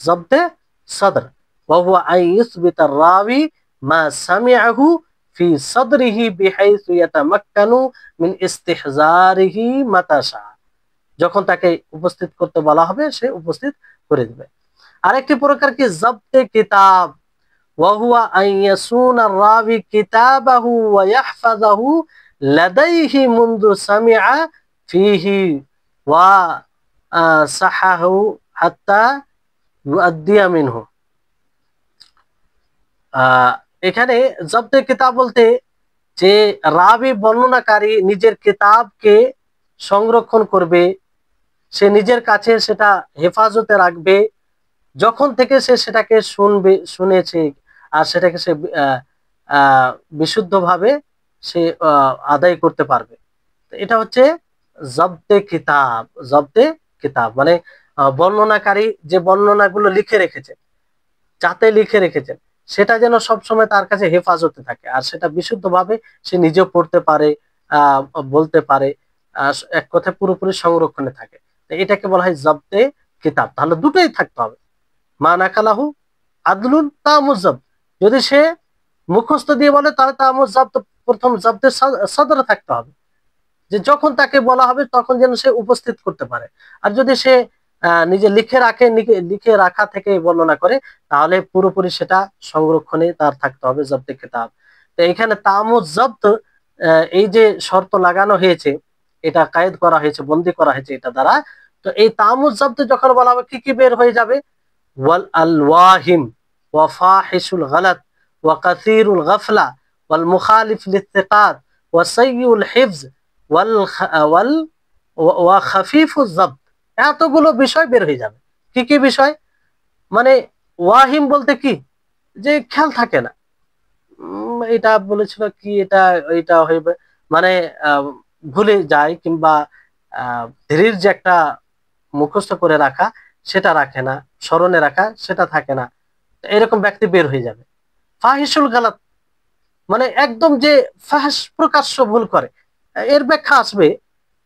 জব্দে সদর। وهو أن يثبت الراوي ما سمعه في صدره بحيث يتمكن من استحضاره متى شاء। যখন তাকে উপস্থিত করতে বলা হবে সে উপস্থিত করে দিবে। আরেকটি প্রকার কি? জব্দে কিতাব। وهو أن يصون الراوي كتابه ويحفظه لديه منذ سمع فيه وصححه حتى يؤدي منه। এখানে জব্দে কিতাব বলতে যে রাবি বর্ণনাকারী নিজের কিতাবকে সংরক্ষণ করবে, সে নিজের কাছে সেটা হেফাজতে রাখবে যখন থেকে সে সেটাকে শুনেছে, আর সেটাকে সে বিশুদ্ধভাবে সে আদায় করতে পারবে। এটা হচ্ছে জব্দে কিতাব। জব্দে কিতাব মানে বর্ণনাকারী যে বর্ণনাগুলো লিখে রেখেছে, যাতে লিখে রেখেছেন সেটা যেন সবসময় তার কাছে হেফাজতে থাকে, আর সেটা বিশুদ্ধভাবে সে নিজেও পড়তে পারে, আহ বলতে পারে, এক কথায় পুরোপুরি সংরক্ষণে থাকে। তো এটাকে বলা হয় জব্দে কিতাব। তাহলে দুটোই থাকতে হবে, মা নাকালাহু আদলুন তামুজ্জাব। যদি সে মুখস্থ দিয়ে বলে তাহলে তামুজ্জাব, তো প্রথম জব্দের সদরে থাকতে হবে, যে যখন তাকে বলা হবে তখন যেন সে উপস্থিত করতে পারে। আর যদি সে নিজে লিখে রাখে, লিখে রাখা থেকে বর্ণনা করে, তাহলে পুরোপুরি সেটা সংরক্ষণে তার থাকতে হবে, জব্দে কিতাব। তো এখানে তামুজ জব্দ, এই যে শর্ত লাগানো হয়েছে, এটা কায়েদ করা হয়েছে, বন্দি করা হয়েছে এটা দ্বারা। তো এই তামুজ জব্দ যখন বলা হবে, কি কি বের হয়ে যাবে? ওয়াল আল ওয়াহিম ওয়া ফাহিশুল গালাত ওয়া কাসীরুল গাফলা ওয়াল মুখালিফ লিথিকাত ওয়া সাইয়্যুল হিফজ ওয়াল ওয়াল ওয়া খাফিফুজ জব্দ। এতগুলো বিষয় বের হয়ে যাবে। কি কি বিষয়? মানে ওয়াহিম বলতে কি, যে খেয়াল থাকে না, এটা বলেছিল কি, এটা এটা হইবে, মানে ভুলে যায়, কিংবা ধীরের যে একটা মুখস্থ করে রাখা সেটা রাখে না, স্মরণে রাখা সেটা থাকে না, এরকম ব্যক্তি বের হয়ে যাবে। ফাহিশুল গালাত মানে একদম যে ফাহশ প্রকাশ্য ভুল করে, এর ব্যাখ্যা আসবে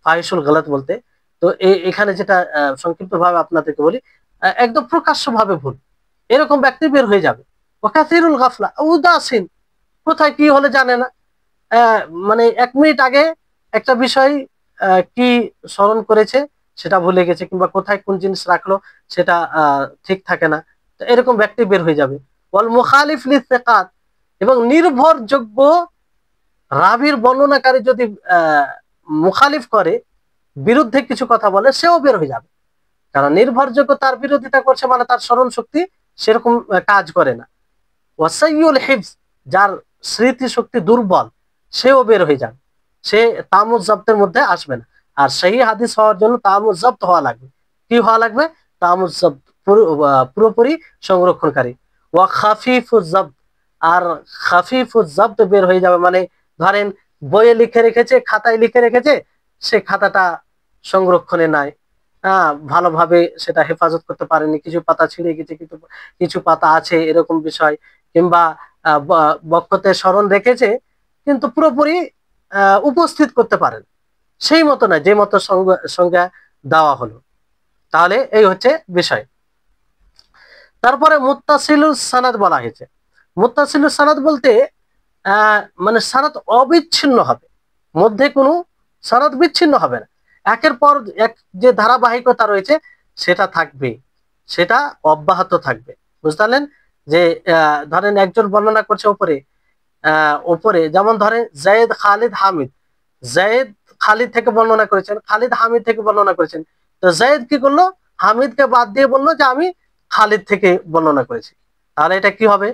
ফাহিশুল গালাত বলতে। তো এখানে যেটা সংক্ষিপ্ত ভাবে আপনাদেরকে বলি, একদম প্রকাশ্য ভাবে ভুল, এরকম ব্যক্তি বের হয়ে যাবে। ওয়াকাসিরুল গাফলা, উদাসীন, কোথায় কি হলে জানে না, মানে 1 মিনিট আগে একটা বিষয় কি স্মরণ করেছে সেটা ভুলে গেছে, কিংবা কোথায় কোন জিনিস রাখলো সেটা ঠিক থাকে না, তো এরকম ব্যক্তি বের হয়ে যাবে। ওয়াল মুখালিফ লিসিকাত, এবং নির্ভরযোগ্য রাবির বর্ণনাকারী যদি মুখালিফ করে, বিরুদ্ধে কিছু কথা বলে, সেও বের হয়ে যাবে। কারণ নির্ভরযোগ্য তার বিরোধিতা করছে মানে তার স্মরণ শক্তি সেরকম কাজ করে না। ওয়াসাইয়ুল হিফজ, যার স্মৃতি শক্তি দুর্বল, সেও বের হয়ে যাবে, সে তামুজ জব্দের মধ্যে আসবে না। আর সেই হাদিস হওয়ার জন্য তামুজ জব্দ হওয়া লাগবে। কি হওয়া লাগবে? তামুজ জব্দ, পুরোপুরি সংরক্ষণকারী। ওয়া খাফিফুজ জব্দ, আর খাফিফুজ জব্দ বের হয়ে যাবে, মানে ধরেন বইয়ে লিখে রেখেছে, খাতায় লিখে রেখেছে, সে খাতাটা সংরক্ষণে নাই, ভালোভাবে সেটা হেফাজত করতে পারেনি, কিছু পাতা ছিঁড়ে গেছে, কিন্তু কিছু পাতা আছে, এরকম বিষয়। কিংবা বক্ষতে স্মরণ রেখেছে কিন্তু পুরোপুরি উপস্থিত করতে পারেন, সেই মতো না যে মতো সংজ্ঞা দেওয়া হলো। তাহলে এই হচ্ছে বিষয়। তারপরে মুত্তাসিলুস সানাদ বলা হয়েছে। মুত্তাসিলুস সানাদ বলতে মানে সানাদ অবিচ্ছিন্ন হবে, মধ্যে কোনো সানাদ বিচ্ছিন্ন হবে না, একের পর এক যে ধারাবাহিকতা রয়েছে সেটা থাকবে, সেটা অব্যাহত থাকবে। বুঝতে পারলেন? যে ধরেন একজন বর্ণনা করছে ওপরে, ওপরে যেমন ধরেন জায়েদ খালিদ হামিদ, জায়েদ খালিদ থেকে বর্ণনা করেছেন, খালিদ হামিদ থেকে বর্ণনা করেছেন। তো জায়েদ কি করলো? হামিদকে বাদ দিয়ে বললো যে আমি খালিদ থেকে বর্ণনা করেছি। তাহলে এটা কি হবে?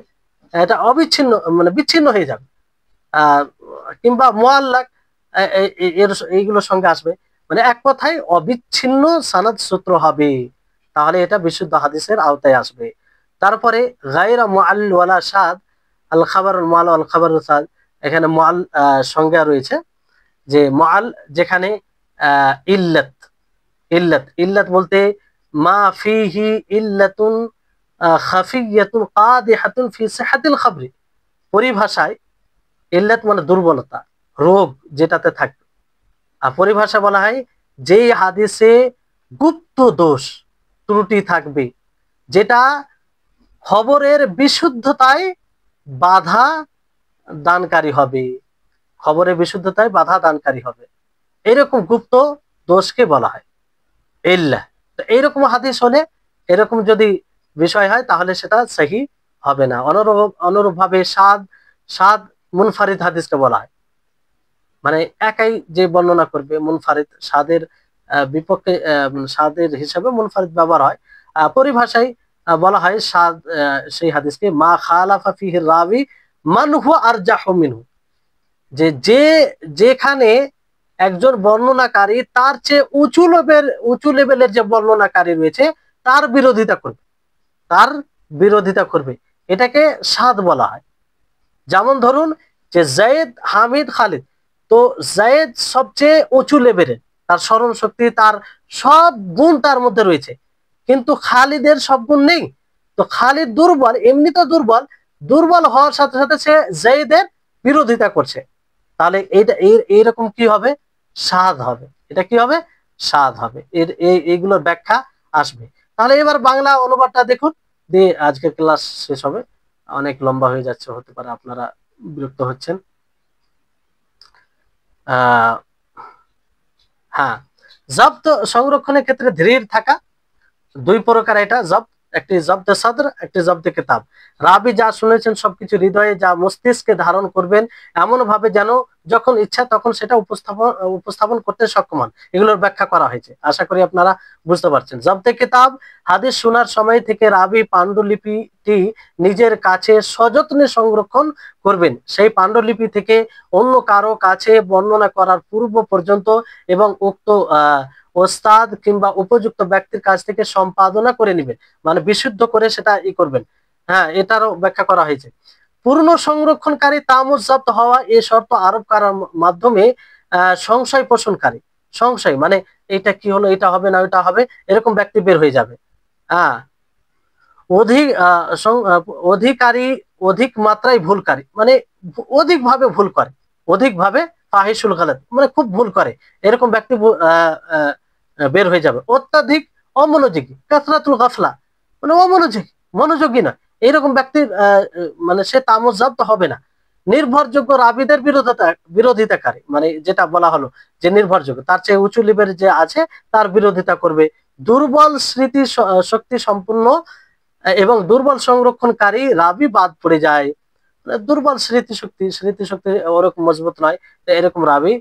এটা অবিচ্ছিন্ন, মানে বিচ্ছিন্ন হয়ে যাবে। আহ কিংবা মুআল্লাক, এইগুলোর সঙ্গে আসবে, মানে এক কথায় অবিচ্ছিন্ন সানাদ সূত্র হবে, তাহলে এটা বিশুদ্ধ হাদিসের আওতায় আসবে। তারপরে গায়রা মুআল ওয়ালা শাদ, আল খাবারুল মুআল আল খাবারুল শাদ, এখানে মুআল সংজ্ঞা রয়েছে, যে মুআল যেখানে ইল্লাত, ইল্লাত ইল্লাত বলতে মা ফিহি ইল্লাতুন খাফিয়াতুন কাদিহাতুন ফি সিহাতিল খাবরি। পরিভাষায় ইল্লাত মানে দুর্বলতা, রোগ যেটাতে থাকবে। আর পরিভাষা বলা হয় যেই হাদিসে গুপ্ত দোষ, ত্রুটি থাকবে, যেটা খবরের বিশুদ্ধতায় বাধা দানকারী হবে, খবরের বিশুদ্ধতায় বাধা দানকারী হবে, এরকম গুপ্ত দোষকে বলা হয় ইল্লাহ। তো এইরকম হাদিস হলে, এরকম যদি বিষয় হয়, তাহলে সেটা সহি হবে না। অনুরূপ ভাবে সাদ, সাদ মুনফারিদ হাদিসকে বলা হয়, মানে একাই যে বর্ণনা করবে, মুনফারিদ, সাদের বিপক্ষে সাদের হিসাবে মুনফারিদ ব্যবহার হয়। পরিভাষায় বলা হয় সাদ, সেই হাদিসকে মা খালাফা ফিহি রাবি মান হুয়া আরজাহু মিনহু, যে যেখানে একজন বর্ণনাকারী তার চেয়ে উঁচু লেভেলের যে বর্ণনাকারী রয়েছে তার বিরোধিতা করবে, তার বিরোধিতা করবে, এটাকে সাদ বলা হয়। যেমন ধরুন যে জায়েদ, হামিদ, খালিদ, তো জায়েদ সবচেয়ে উঁচু লেভেলের, তার স্মরণ শক্তি, তার সব গুণ তার মধ্যে রয়েছে, কিন্তু খালিদের সব গুণ নেই। তো খালিদ দুর্বল, এমনি তো দুর্বল, দুর্বল হওয়ার সাথে সাথে সে জায়েদের বিরোধিতা করছে, তাহলে এইটা এইরকম কি হবে, সাদ হবে। এটা কি হবে, সাদ হবে। এইগুলোর ব্যাখ্যা আসবে। তাহলে এবার বাংলা অনুবাদটা দেখুন, দিয়ে আজকের ক্লাস শেষ হবে। অনেক লম্বা হয়ে যাচ্ছে, হতে পারে আপনারা বিরক্ত হচ্ছেন। হ্যাঁ, জব্দ সংরক্ষণের ক্ষেত্রে ধীর থাকা, দুই প্রকার এটা জব্দ, একটি জব্দে সদর, একটি জব্দে কিতাব। রাবি যা শুনেছেন সবকিছু হৃদয়ে, যা মস্তিষ্কে ধারণ করবেন এমন ভাবে যেন যখন ইচ্ছা তখন সেটা উপস্থাপন করতে সক্ষম হন। এগুলোর ব্যাখ্যা করা হয়েছে, আশা করি আপনারা বুঝতে পারছেন। জব্দে কিতাব, হাদিস শোনার সময় থেকে রাবি পাণ্ডুলিপিটি নিজের কাছে সযত্নে সংরক্ষণ করবেন, সেই পাণ্ডুলিপি থেকে অন্য কারো কাছে বর্ণনা করার পূর্ব পর্যন্ত, এবং উক্ত ওস্তাদ কিংবা উপযুক্ত ব্যক্তির কাছ থেকে সম্পাদনা করে নেবেন, মানে বিশুদ্ধ করে সেটা করবেন। হ্যাঁ, এটারও ব্যাখ্যা করা হয়েছে। পূর্ণ সংরক্ষণকারী তামুজ্জাত হওয়া, এ শর্ত আরোপ করার মাধ্যমে সংশয় পোষণকারী, সংশয় মানে এটা কি হলো, এটা হবে না ওটা হবে, এরকম ব্যক্তি বের হয়ে যাবে। হ্যাঁ, অধিক অধিকারী, অধিক মাত্রায় ভুলকারী, মানে অধিকভাবে ভুল করে, অধিকভাবে ফাহিশুল গালাত, মানে খুব ভুল করে, এরকম ব্যক্তি বের হয়ে যাবে। অত্যাধিক অমনোযোগী, কাসরাতুল গাফলা, মানে অমনোযোগী, মনোযোগী না, এইরকম ব্যক্তির মানে সে তামুজ্জাত হবে না। নির্ভরযোগ্য রাবিদের বিরোধিতাকারী, মানে যেটা বলা হলো যে নির্ভরযোগ্য, তার চেয়ে উঁচু লেভেলের যে আছে তার বিরোধিতা করবে। দুর্বল স্মৃতি শক্তি সম্পূর্ণ এবং দুর্বল সংরক্ষণকারী রাবি বাদ পড়ে যায়। দুর্বল স্মৃতিশক্তি ওরকম মজবুত নয়, এরকম রাবি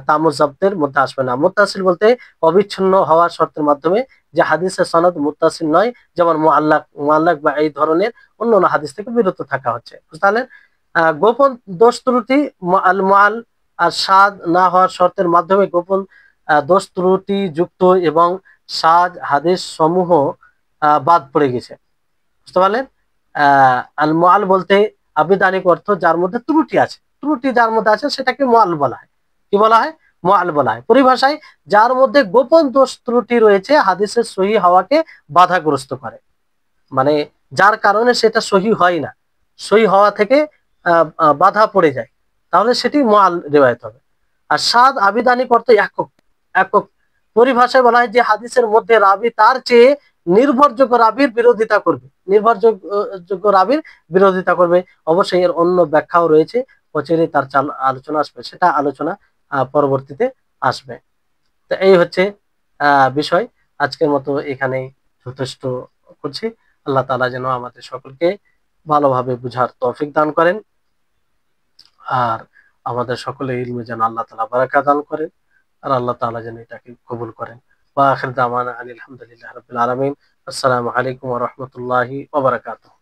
তামুজ্জাবদের মধ্যে আসবে না। মুত্তাসিল বলতে অবিচ্ছিন্ন হওয়ার শর্তের মাধ্যমে যে হাদিসের সনদ মুত্তাসিল নয়, যেমন মুআল্লাক বা এই ধরনের অন্যান্য হাদিস থেকে বিরত থাকা হচ্ছে, বুঝতে। গোপন দোষ ত্রুটি, আল মুআল আর সাদ না হওয়ার শর্তের মাধ্যমে গোপন দোষ ত্রুটি যুক্ত এবং সাদ হাদিস সমূহ বাদ পড়ে গেছে, বুঝতে পারলেন। আল মুআল বলতে আবিধানিক অর্থ যার মধ্যে ত্রুটি আছে, ত্রুটি যার মধ্যে আছে সেটাকে মুআল বলা হয়। কি বলা হয়, মুআল বলা হয়। পরিভাষায় যার মধ্যে গোপন দোষ ত্রুটি রয়েছে হাদিসের সহি হওয়াকে বাধাগ্রস্ত করে, মানে যার কারণে সেটা সহি হয় না, সহি হওয়া থেকে বাধা পড়ে যায়, তাহলে সেটি মুআল রিওয়ায়াত হবে। আর সাদ আবিধানিক অর্থ একক, একক। পরিভাষায় বলা হয় যে হাদিসের মধ্যে রাবি তার চেয়ে নির্ভরযোগ্য রাবির বিরোধিতা করবে, নির্ভরযোগ্য রাবির বিরোধিতা করবে। অবশ্যই এর অন্য ব্যাখ্যাও রয়েছে, অচিরেই তার আলোচনা আসবে, সেটা আলোচনা পরবর্তীতে আসবে। তো এই হচ্ছে বিষয়। আজকের মতো এখানেই যথেষ্ট করছি। আল্লাহ তাআলা যেন আমাদের সকলকে ভালোভাবে বুঝার তৌফিক দান করেন, আর আমাদের সকলের ইলমে যেন আল্লাহ তাআলা বারাকা দান করেন, আর আল্লাহ তাআলা যেন এটাকে কবুল করেন। ওয়া আখির দাওয়ানা আলহামদুলিল্লাহি রাব্বিল আলামিন। আসসালামু আলাইকুম ওয়া রাহমাতুল্লাহি ওয়া বারাকাতুহু।